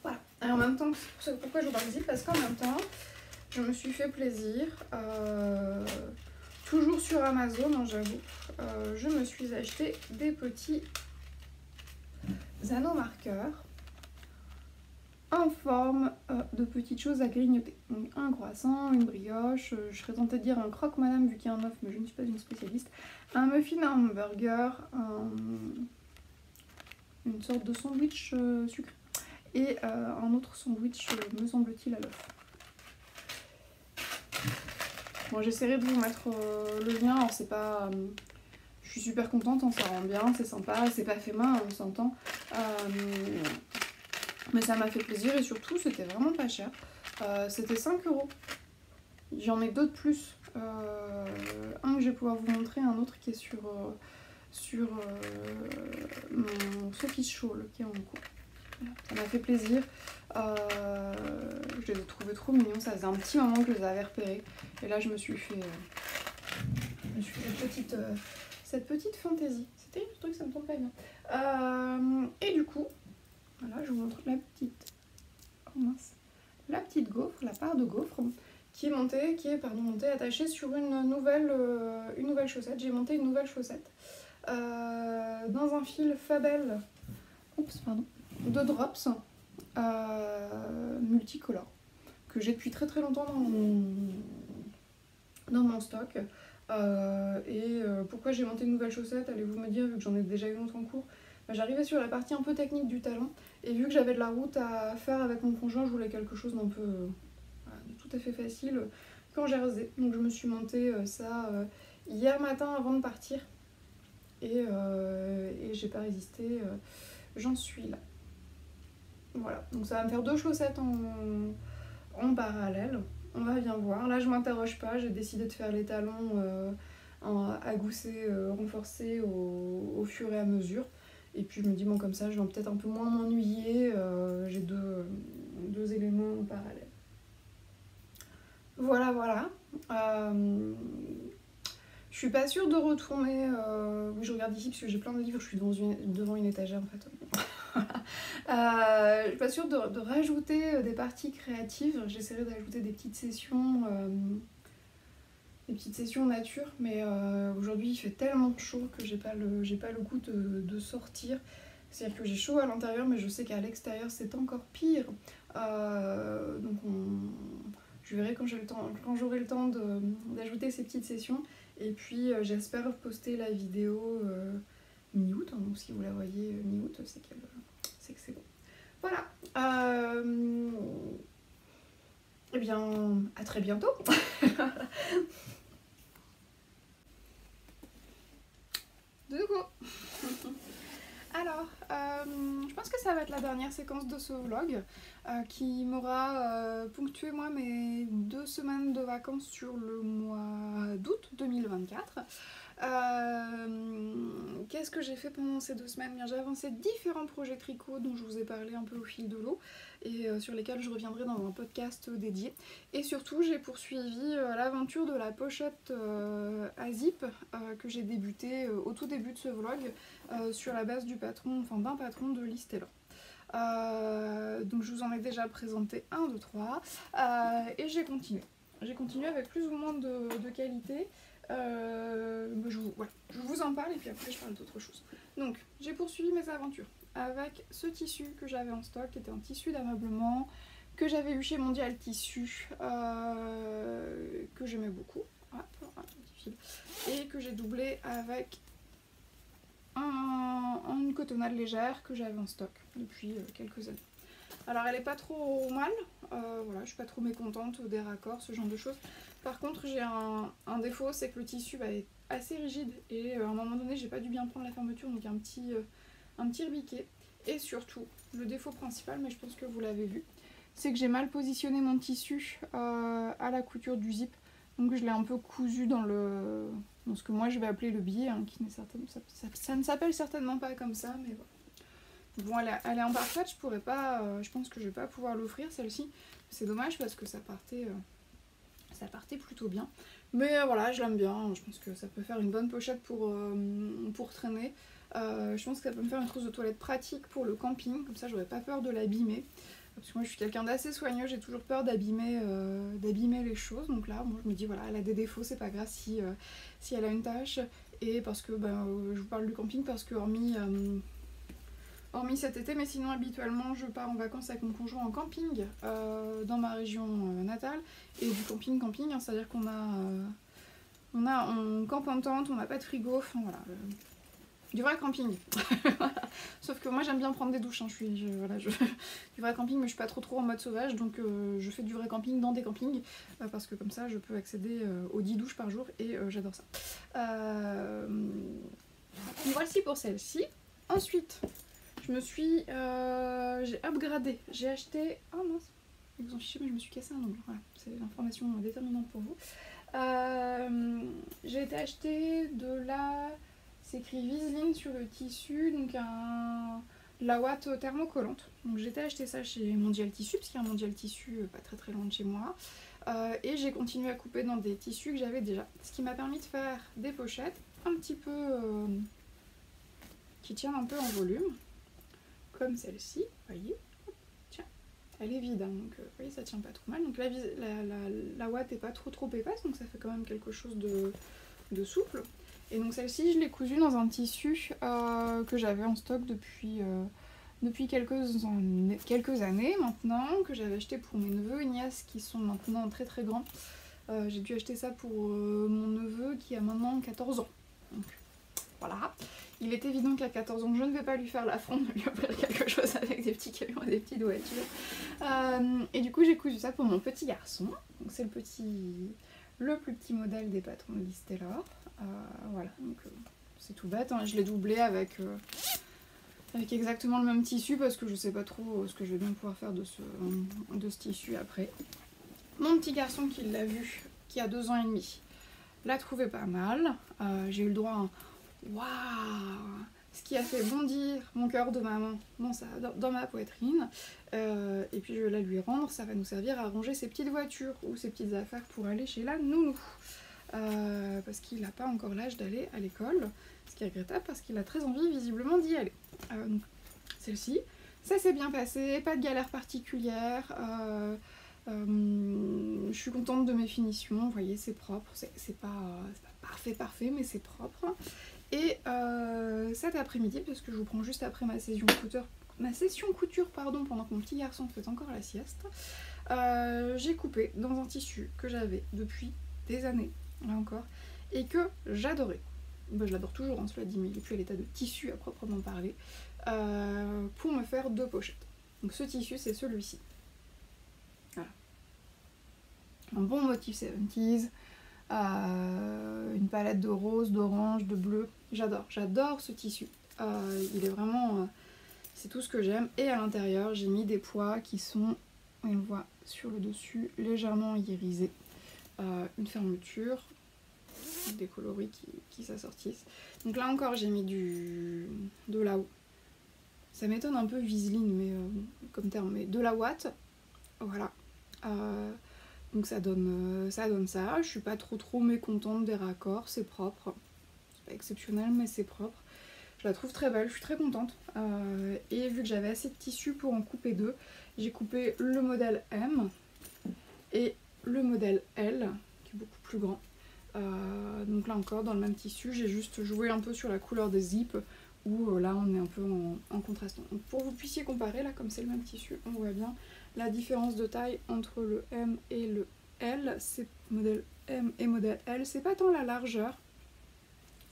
Voilà. Et en même temps, pourquoi je vous parle de zip? Parce qu'en même temps, je me suis fait plaisir. Toujours sur Amazon, hein, j'avoue. Je me suis acheté des petits anneaux marqueurs en forme de petites choses à grignoter. Donc un croissant, une brioche, je serais tentée de dire un croque-madame vu qu'il y a un œuf, mais je ne suis pas une spécialiste. Un muffin à hamburger, une sorte de sandwich sucré et un autre sandwich, me semble-t-il, à l'œuf. Bon, j'essaierai de vous mettre le lien, alors c'est pas... je suis super contente, hein, ça rend bien, c'est sympa, c'est pas fait main, on s'entend. Mais ça m'a fait plaisir et surtout c'était vraiment pas cher. C'était 5 €. J'en ai deux de plus. Un que je vais pouvoir vous montrer, un autre qui est sur mon Sophie's Shawl qui est en cours. Voilà, ça m'a fait plaisir. Je les ai trouvés trop mignons. Ça faisait un petit moment que je les avais repérés. Et là je me suis fait cette petite fantaisie. C'était un truc, ça me tombe pas bien. Et du coup, voilà, je vous montre la petite gaufre, la part de gaufre, qui est montée, attachée sur une nouvelle chaussette. J'ai monté une nouvelle chaussette dans un fil Fabel de drops multicolore que j'ai depuis très longtemps dans mon stock. Pourquoi j'ai monté une nouvelle chaussette, allez-vous me dire, vu que j'en ai déjà une autre en cours. J'arrivais sur la partie un peu technique du talon, et vu que j'avais de la route à faire avec mon conjoint, je voulais quelque chose d'un peu de tout à fait facile, qu'en jersey. Donc je me suis monté ça hier matin avant de partir. Et j'ai pas résisté, j'en suis là. Voilà, donc ça va me faire 2 chaussettes en parallèle. On va bien voir. Là je m'interroge pas, j'ai décidé de faire les talons à gousset renforcés au fur et à mesure. Et puis je me dis bon comme ça je vais peut-être un peu moins m'ennuyer, j'ai deux éléments en parallèle. Voilà voilà. Je suis pas sûre de retourner. Oui, je regarde ici parce que j'ai plein de livres, je suis devant une étagère en fait. Je suis pas sûre de rajouter des parties créatives. J'essaierai d'ajouter des petites sessions nature, mais aujourd'hui il fait tellement chaud que j'ai pas le goût de sortir. C'est-à-dire que j'ai chaud à l'intérieur, mais je sais qu'à l'extérieur c'est encore pire. Donc je verrai quand j'aurai le temps d'ajouter ces petites sessions. Et puis j'espère poster la vidéo mi-août, hein, donc si vous la voyez mi-août, c'est que c'est bon. Voilà. Eh bien, à très bientôt. De nouveau. Alors, je pense que ça va être la dernière séquence de ce vlog qui m'aura ponctué moi mes 2 semaines de vacances sur le mois d'août 2024. Qu'est-ce que j'ai fait pendant ces 2 semaines? Bien, j'ai avancé différents projets tricot dont je vous ai parlé un peu au fil de l'eau et sur lesquels je reviendrai dans un podcast dédié. Et surtout, j'ai poursuivi l'aventure de la pochette à zip que j'ai débuté au tout début de ce vlog sur la base d'un patron de Liz Taylor. Donc je vous en ai déjà présenté 1, 2, 3 et j'ai continué. J'ai continué avec plus ou moins de qualité. Je vous en parle et puis après je parle d'autre chose. Donc j'ai poursuivi mes aventures avec ce tissu que j'avais en stock, qui était un tissu d'ameublement que j'avais eu chez Mondial Tissu, que j'aimais beaucoup. Hop, un petit fil. Et que j'ai doublé avec une cotonnade légère que j'avais en stock depuis quelques années. Alors elle est pas trop mal, voilà, je suis pas trop mécontente des raccords, ce genre de choses. Par contre j'ai un défaut, c'est que le tissu est assez rigide et à un moment donné j'ai pas dû bien prendre la fermeture, donc un petit rebiquet. Et surtout, le défaut principal, mais je pense que vous l'avez vu, c'est que j'ai mal positionné mon tissu à la couture du zip. Donc je l'ai un peu cousu dans ce que moi je vais appeler le biais, hein, qui n'est certainement, ça ne s'appelle certainement pas comme ça, mais voilà. Bon, elle est imparfaite, je pense que je vais pas pouvoir l'offrir celle-ci. C'est dommage parce que ça partait plutôt bien. Mais voilà, je l'aime bien, je pense que ça peut faire une bonne pochette pour traîner. Je pense que ça peut me faire une trousse de toilette pratique pour le camping, comme ça j'aurais pas peur de l'abîmer. Parce que moi je suis quelqu'un d'assez soigneux, j'ai toujours peur d'abîmer les choses. Donc là, moi je me dis voilà, elle a des défauts, c'est pas grave si elle a une tâche. Et parce que je vous parle du camping parce que hormis cet été, mais sinon habituellement je pars en vacances avec mon conjoint en camping dans ma région natale. Et du camping, hein, c'est-à-dire qu'on on campe en tente, on n'a pas de frigo, enfin voilà. Du vrai camping. Sauf que moi j'aime bien prendre des douches, hein. Du vrai camping, mais je suis pas trop en mode sauvage, donc je fais du vrai camping dans des campings, parce que comme ça je peux accéder aux 10 douches par jour et j'adore ça. Voici pour celle-ci. Ensuite, j'ai upgradé, j'ai acheté... Oh mince, vous en fichez, mais je me suis cassé un ongle, voilà, c'est l'information déterminante pour vous. J'ai été acheter c'est écrit Viseline sur le tissu, donc la ouate thermocollante. Donc j'ai été acheter ça chez Mondial Tissu, parce qu'il y a un Mondial Tissu pas très loin de chez moi. Et j'ai continué à couper dans des tissus que j'avais déjà. Ce qui m'a permis de faire des pochettes un petit peu... qui tiennent un peu en volume. Comme celle-ci, vous voyez. Tiens, elle est vide, hein, donc vous voyez, ça tient pas trop mal. Donc la ouate est pas trop épaisse, donc ça fait quand même quelque chose de souple. Et donc celle-ci, je l'ai cousue dans un tissu que j'avais en stock depuis quelques années maintenant, que j'avais acheté pour mes neveux et nièces qui sont maintenant très grands. J'ai dû acheter ça pour mon neveu qui a maintenant 14 ans. Donc voilà. Il est évident qu'à 14 ans, je ne vais pas lui faire l'affront de lui offrir quelque chose avec des petits camions et des petites voitures. Et du coup j'ai cousu ça pour mon petit garçon. Donc c'est le plus petit modèle des patrons de Liz Taylor. Voilà, donc c'est tout bête, hein. Je l'ai doublé avec exactement le même tissu parce que je sais pas trop ce que je vais bien pouvoir faire de ce tissu après. Mon petit garçon qui l'a vu, qui a 2 ans et demi, l'a trouvé pas mal. J'ai eu le droit à un waouh, ce qui a fait bondir mon cœur de maman dans ma poitrine. Et puis je vais la lui rendre, ça va nous servir à ranger ses petites voitures ou ses petites affaires pour aller chez la nounou. Parce qu'il n'a pas encore l'âge d'aller à l'école, ce qui est regrettable parce qu'il a très envie visiblement d'y aller. Donc celle-ci, ça s'est bien passé, pas de galère particulière. Je suis contente de mes finitions, vous voyez, c'est propre, c'est pas parfait, mais c'est propre. Et cet après-midi, parce que je vous prends juste après ma session couture, pendant que mon petit garçon fait encore la sieste, j'ai coupé dans un tissu que j'avais depuis des années, là encore, et que j'adorais. Je l'adore toujours, hein, cela dit, mais il n'est plus à l'état de tissu à proprement parler, pour me faire 2 pochettes. Donc ce tissu, c'est celui-ci. Voilà. Un bon motif 70s, une palette de rose, d'orange, de bleu. J'adore ce tissu. Il est vraiment... c'est tout ce que j'aime. Et à l'intérieur, j'ai mis des pois qui sont, on le voit sur le dessus, légèrement irisés. Une fermeture, des coloris qui s'assortissent. Donc là encore, j'ai mis de la... Ça m'étonne un peu Viseline, mais comme terme, mais de la ouate. Voilà. Donc ça donne ça. Je suis pas trop mécontente des raccords, c'est propre. C'est pas exceptionnel, mais c'est propre. Je la trouve très belle, je suis très contente. Et vu que j'avais assez de tissu pour en couper 2, j'ai coupé le modèle M et le modèle L, qui est beaucoup plus grand. Donc là encore, dans le même tissu, j'ai juste joué un peu sur la couleur des zips, où là on est un peu en contraste. Donc pour que vous puissiez comparer, là comme c'est le même tissu, on voit bien la différence de taille entre le M et le L. C'est modèle M et modèle L, c'est pas tant la largeur,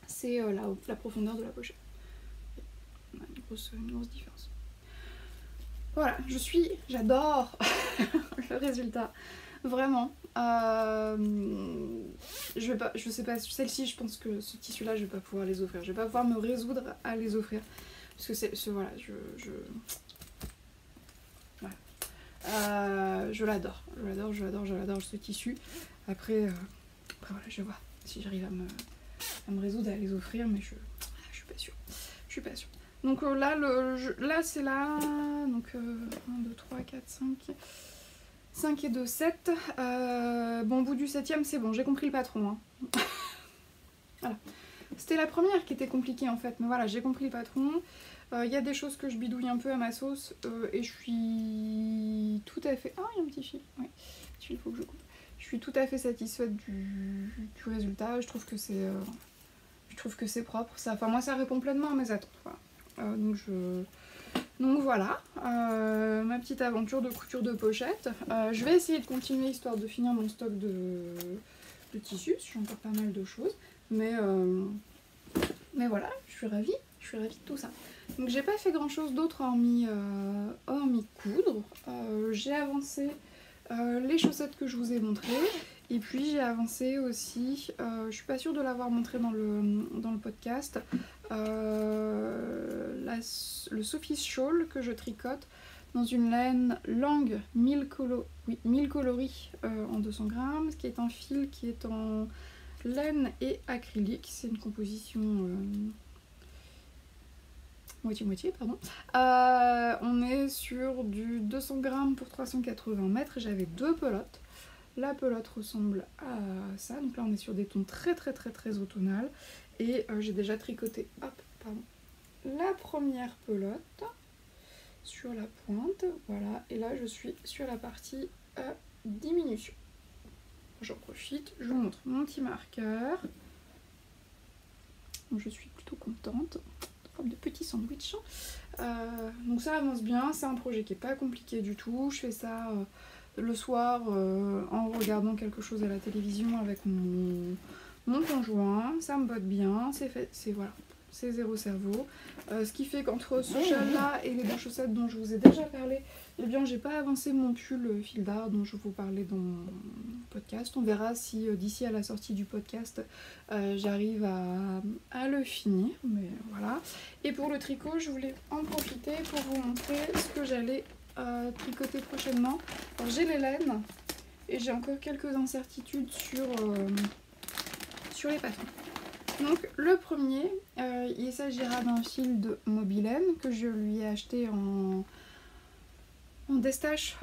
c'est la profondeur de la pochette. On a une grosse différence. Voilà, j'adore le résultat, vraiment. Je sais pas, celle-ci, je pense que ce tissu-là, je vais pas pouvoir les offrir. Je vais pas pouvoir me résoudre à les offrir. Parce que voilà, voilà. Je l'adore ce tissu. Après voilà, je vais voir si j'arrive à me résoudre à les offrir, mais je suis pas sûre. Je suis pas sûre. Donc là, c'est là. Donc 1, 2, 3, 4, 5 et 2, 7. Bon, au bout du 7ème, c'est bon, j'ai compris le patron. Hein. Voilà. C'était la première qui était compliquée en fait, mais voilà, j'ai compris le patron. Il y a des choses que je bidouille un peu à ma sauce et je suis tout à fait... Ah, il y a un petit fil. Oui, petit fil, il faut que je coupe. Je suis tout à fait satisfaite du résultat. Je trouve que c'est propre. Enfin, moi, ça répond pleinement à mes attentes. Voilà. Donc voilà, ma petite aventure de couture de pochette. Je vais essayer de continuer histoire de finir mon stock de tissus, parce que j'ai encore pas mal de choses. Mais voilà, je suis ravie de tout ça. Donc j'ai pas fait grand chose d'autre hormis coudre. J'ai avancé les chaussettes que je vous ai montrées. Et puis j'ai avancé aussi, je suis pas sûre de l'avoir montré dans le podcast, le Sophie's Shawl que je tricote dans une laine langue 1000 coloris en 200 grammes, qui est un fil qui est en laine et acrylique. C'est une composition moitié-moitié, pardon. On est sur du 200 grammes pour 380 mètres. J'avais 2 pelotes. La pelote ressemble à ça, donc là on est sur des tons très automnales. Et j'ai déjà tricoté la première pelote sur la pointe, voilà. Et là je suis sur la partie diminution. J'en profite, je vous montre mon petit marqueur. Je suis plutôt contente. Forme de petit sandwich. Donc ça avance bien, c'est un projet qui est pas compliqué du tout. Je fais ça le soir en regardant quelque chose à la télévision avec mon conjoint. Ça me botte bien, c'est fait, voilà. c'est zéro cerveau. Ce qui fait qu'entre ce châle-là et les deux chaussettes dont je vous ai déjà parlé, eh bien j'ai pas avancé mon pull fil d'art dont je vous parlais dans mon podcast. On verra si d'ici à la sortie du podcast j'arrive à le finir, mais voilà. Et pour le tricot, je voulais en profiter pour vous montrer ce que j'allais tricoter prochainement. Alors j'ai les laines et j'ai encore quelques incertitudes sur les patrons. Donc le premier, il s'agira d'un fil de Mobilène que je lui ai acheté en destache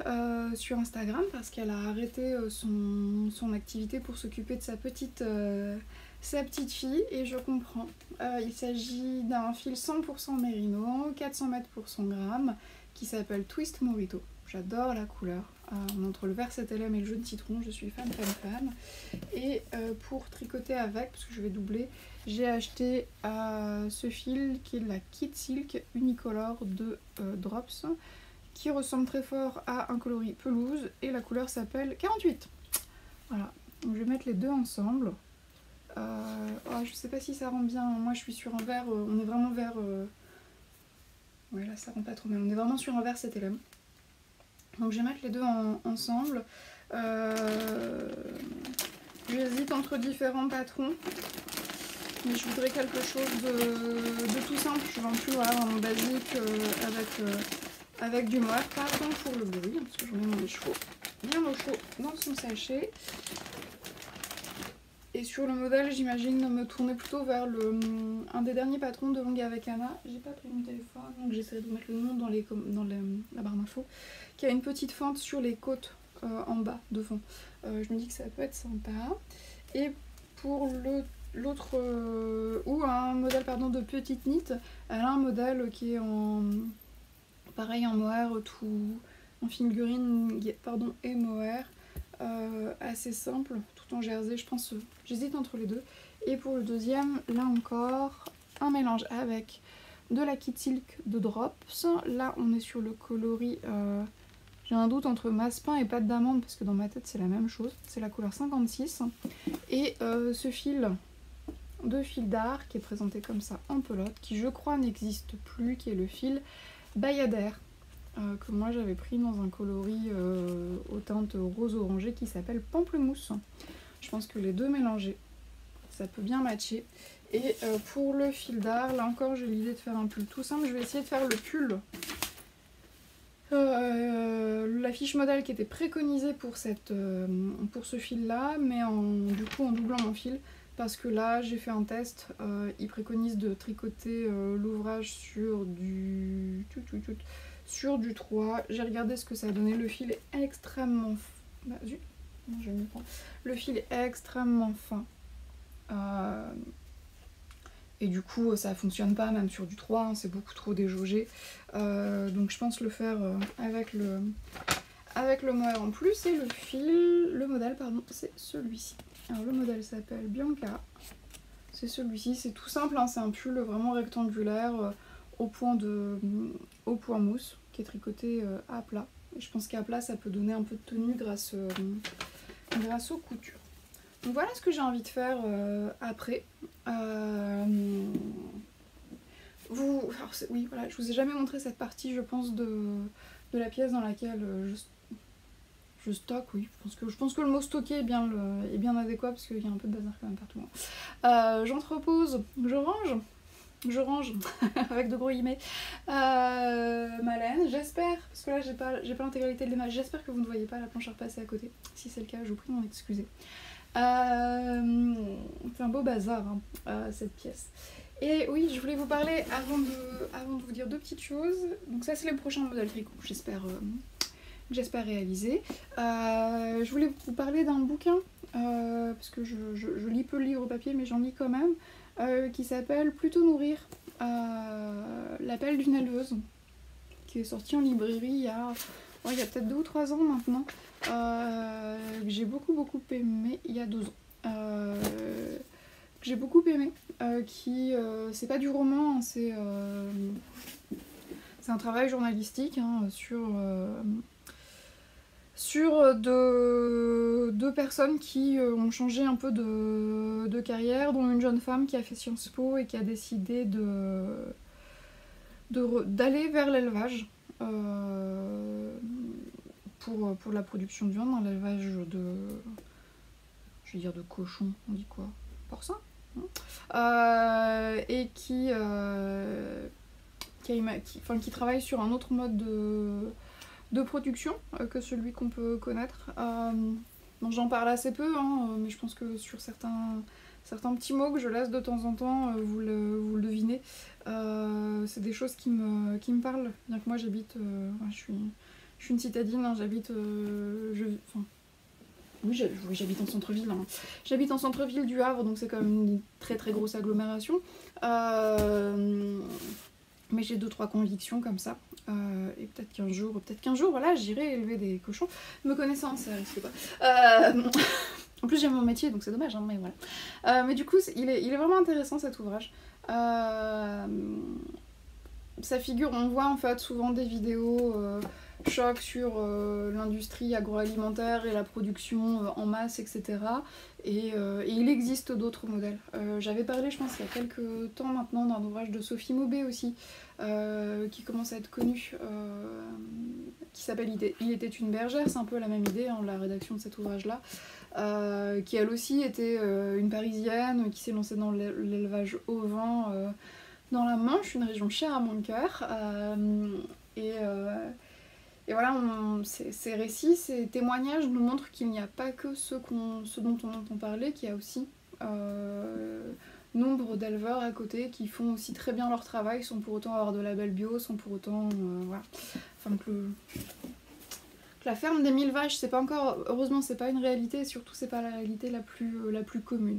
sur Instagram parce qu'elle a arrêté son activité pour s'occuper de sa petite fille et je comprends. Il s'agit d'un fil 100% mérino, 400 mètres pour 100 grammes qui s'appelle Twist Morito. J'adore la couleur. Entre le vert 7LM et le jaune citron, je suis fan. Et pour tricoter avec, parce que je vais doubler, j'ai acheté ce fil qui est de la Kit Silk Unicolor de Drops, qui ressemble très fort à un coloris pelouse, et la couleur s'appelle 48. Voilà, donc je vais mettre les deux ensemble. Je sais pas si ça rend bien, moi je suis sur un vert, on est vraiment vers... Ouais là ça rend pas trop bien, on est vraiment sur un vert 7LM. Donc je vais mettre les deux ensemble. J'hésite entre différents patrons. Mais je voudrais quelque chose de tout simple. Je vends plus voilà, un basique avec du moire. Pardon pour le bruit, parce que je mets mon chevaux bien au chaud dans son sachet. Et sur le modèle, j'imagine me tourner plutôt vers un des derniers patrons de Longue avec Anna. J'ai pas pris mon téléphone, donc j'essaierai de mettre le nom dans la barre d'infos. Qui a une petite fente sur les côtes en bas, devant. Je me dis que ça peut être sympa. Et pour l'autre, ou un modèle de petite knit, elle a un modèle qui est pareil en mohair, tout en figurine, et mohair. Assez simple, tout en jersey, je pense, j'hésite entre les deux. Et pour le deuxième, là encore, un mélange avec de la Kit Silk de Drops. Là on est sur le coloris, j'ai un doute entre massepain et pâte d'amande parce que dans ma tête c'est la même chose, c'est la couleur 56. Et ce fil d'art qui est présenté comme ça en pelote, qui je crois n'existe plus, qui est le fil Bayadère. Que moi j'avais pris dans un coloris aux teintes rose orangé qui s'appelle Pamplemousse. Je pense que les deux mélangés, ça peut bien matcher. Et pour le fil d'art, là encore j'ai l'idée de faire un pull tout simple. Je vais essayer de faire le pull, la fiche modèle qui était préconisée pour ce fil là, mais du coup en doublant mon fil. Parce que là j'ai fait un test, il préconise de tricoter l'ouvrage sur du 3, j'ai regardé ce que ça a donné, le fil est extrêmement fin. Le fil est extrêmement fin. Et du coup ça fonctionne pas même sur du 3, hein, c'est beaucoup trop déjaugé. Donc je pense le faire avec le mohair en plus. Et le modèle c'est celui-ci. Alors le modèle s'appelle Bianca. C'est celui-ci, c'est tout simple, hein, c'est un pull vraiment rectangulaire au point mousse qui est tricoté à plat. Et je pense qu'à plat ça peut donner un peu de tenue grâce aux coutures. Donc voilà ce que j'ai envie de faire après. Oui, voilà, je vous ai jamais montré cette partie, je pense, de la pièce dans laquelle je stocke, oui. Je pense que le mot stocker est bien adéquat parce qu'il y a un peu de bazar quand même partout. J'entrepose, je range avec de gros guillemets ma laine, j'espère, parce que là j'ai pas l'intégralité de l'image, j'espère que vous ne voyez pas la planche à repasser à côté. Si c'est le cas, je vous prie d'en excuser. C'est un beau bazar cette pièce. Et oui, je voulais vous parler avant de vous dire deux petites choses. Donc ça c'est le prochain modèle tricot, j'espère réaliser. Je voulais vous parler d'un bouquin, parce que je lis peu le livre papier, mais j'en lis quand même, qui s'appelle Plutôt nourrir, l'appel d'une éleveuse, qui est sorti en librairie il y a peut-être 2 ou 3 ans maintenant, que j'ai beaucoup aimé, il y a 2 ans. Que j'ai beaucoup aimé, c'est pas du roman, hein, c'est un travail journalistique, hein, sur deux personnes qui ont changé un peu de carrière, dont une jeune femme qui a fait Sciences Po et qui a décidé d'aller vers l'élevage pour la production de viande, l'élevage je vais dire de cochons, on dit quoi? Porcin, et qui travaille sur un autre mode de production que celui qu'on peut connaître. Bon, j'en parle assez peu, mais je pense que sur certains petits mots que je laisse de temps en temps, vous le devinez. C'est des choses qui me parlent, bien que moi j'habite... je suis une citadine, j'habite... Oui, j'habite en centre-ville. J'habite en centre-ville du Havre, donc c'est quand même une très très grosse agglomération. Mais j'ai 2-3 convictions comme ça. Et peut-être qu'un jour, voilà, j'irai élever des cochons. Me connaissant, ça risque pas. En plus, j'aime mon métier, donc c'est dommage, mais voilà. Mais du coup, il est vraiment intéressant cet ouvrage. Ça figure, on voit en fait souvent des vidéos choc sur l'industrie agroalimentaire et la production en masse, etc. Et il existe d'autres modèles. J'avais parlé, je pense, il y a quelques temps maintenant, d'un ouvrage de Sophie Maubé aussi, qui commence à être connu, qui s'appelle Il était une bergère. C'est un peu la même idée, la rédaction de cet ouvrage-là, qui elle aussi était une Parisienne, qui s'est lancée dans l'élevage ovin dans la Manche, une région chère à mon cœur. Et voilà, ces récits, ces témoignages nous montrent qu'il n'y a pas que ce dont on entend parler, qu'il y a aussi nombre d'éleveurs à côté qui font aussi très bien leur travail, sans pour autant avoir de label bio, sans pour autant... voilà. Enfin, que la ferme des 1000 vaches, c'est pas encore... Heureusement, c'est pas une réalité, et surtout, c'est pas la réalité la plus commune.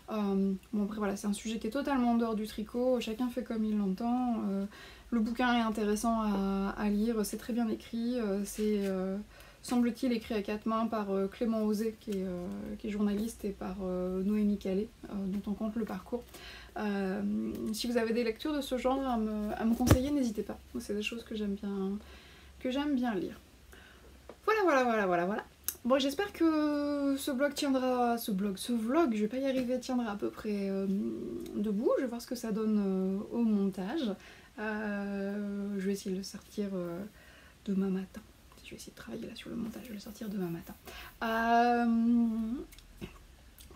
Bon, après, voilà, c'est un sujet qui est totalement en dehors du tricot, chacun fait comme il l'entend. Le bouquin est intéressant à lire, c'est très bien écrit, c'est semble-t-il écrit à 4 mains par Clément Osé qui est journaliste, et par Noémie Calais, dont on compte le parcours. Si vous avez des lectures de ce genre à me conseiller, n'hésitez pas, c'est des choses que j'aime bien lire. Voilà. Bon, j'espère que ce vlog, je vais pas y arriver, tiendra à peu près debout. Je vais voir ce que ça donne au montage. Je vais essayer de le sortir demain matin. Je vais essayer de travailler là sur le montage, je vais le sortir demain matin.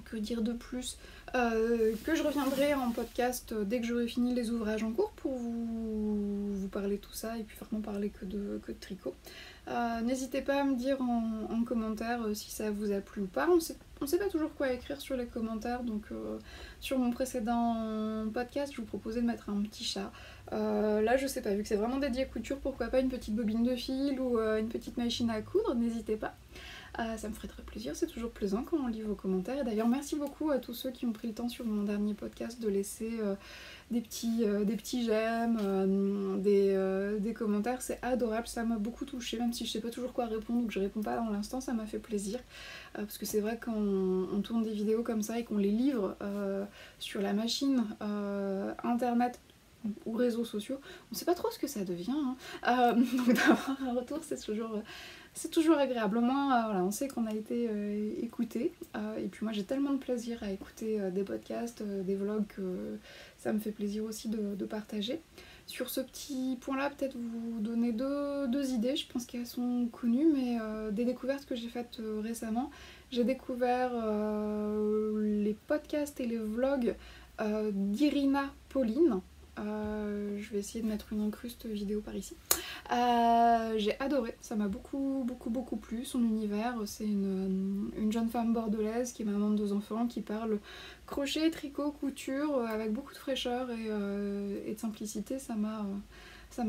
Que dire de plus? Que je reviendrai en podcast dès que j'aurai fini les ouvrages en cours pour vous parler de tout ça, et puis vraiment parler que de tricot. N'hésitez pas à me dire en commentaire si ça vous a plu ou pas. On sait pas toujours quoi écrire sur les commentaires, donc sur mon précédent podcast, je vous proposais de mettre un petit chat. Là, je sais pas, vu que c'est vraiment dédié couture, pourquoi pas une petite bobine de fil ou une petite machine à coudre, n'hésitez pas. Ça me ferait très plaisir, c'est toujours plaisant quand on lit vos commentaires. Et d'ailleurs, merci beaucoup à tous ceux qui ont pris le temps sur mon dernier podcast de laisser des petits j'aime, des commentaires. C'est adorable, ça m'a beaucoup touchée, même si je sais pas toujours quoi répondre ou que je réponds pas dans l'instant, ça m'a fait plaisir. Parce que c'est vrai quand on tourne des vidéos comme ça et qu'on les livre sur la machine, internet ou réseaux sociaux, on sait pas trop ce que ça devient. Donc d'avoir un retour, c'est toujours agréable. Au moins, voilà, on sait qu'on a été écouté. Et puis moi, j'ai tellement de plaisir à écouter des podcasts, des vlogs, que ça me fait plaisir aussi de partager. Sur ce petit point-là, peut-être vous donner deux idées. Je pense qu'elles sont connues, mais des découvertes que j'ai faites récemment. J'ai découvert les podcasts et les vlogs d'Irina Pauline. Je vais essayer de mettre une incruste vidéo par ici. J'ai adoré, ça m'a beaucoup plu, son univers. C'est une jeune femme bordelaise qui est maman de 2 enfants, qui parle crochet, tricot, couture avec beaucoup de fraîcheur et de simplicité. Ça m'a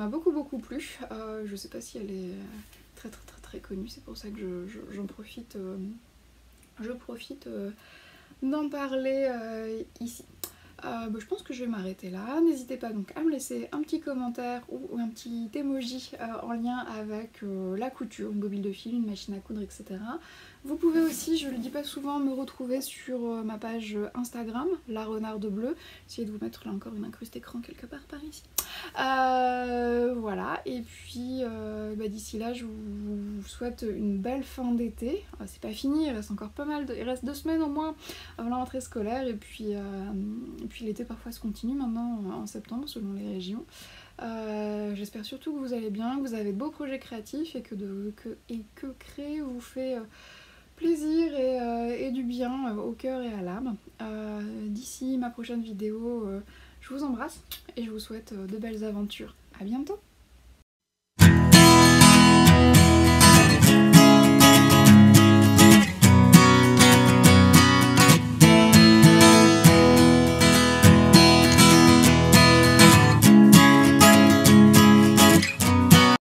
beaucoup plu. Je sais pas si elle est très connue, c'est pour ça que j'en profite, d'en parler ici. Je pense que je vais m'arrêter là. N'hésitez pas donc à me laisser un petit commentaire ou un petit emoji en lien avec la couture, une bobine de fil, une machine à coudre, etc. Vous pouvez aussi, je le dis pas souvent, me retrouver sur ma page Instagram, la renarde bleue. Essayez de vous mettre là encore une incruste écran quelque part par ici. Voilà, et puis d'ici là, je vous souhaite une belle fin d'été. C'est pas fini, il reste encore pas mal, il reste 2 semaines au moins avant la rentrée scolaire, et puis l'été parfois se continue maintenant en septembre selon les régions. J'espère surtout que vous allez bien, que vous avez de beaux projets créatifs et que créer vous fait plaisir et du bien au cœur et à l'âme. D'ici ma prochaine vidéo, je vous embrasse et je vous souhaite de belles aventures. À bientôt!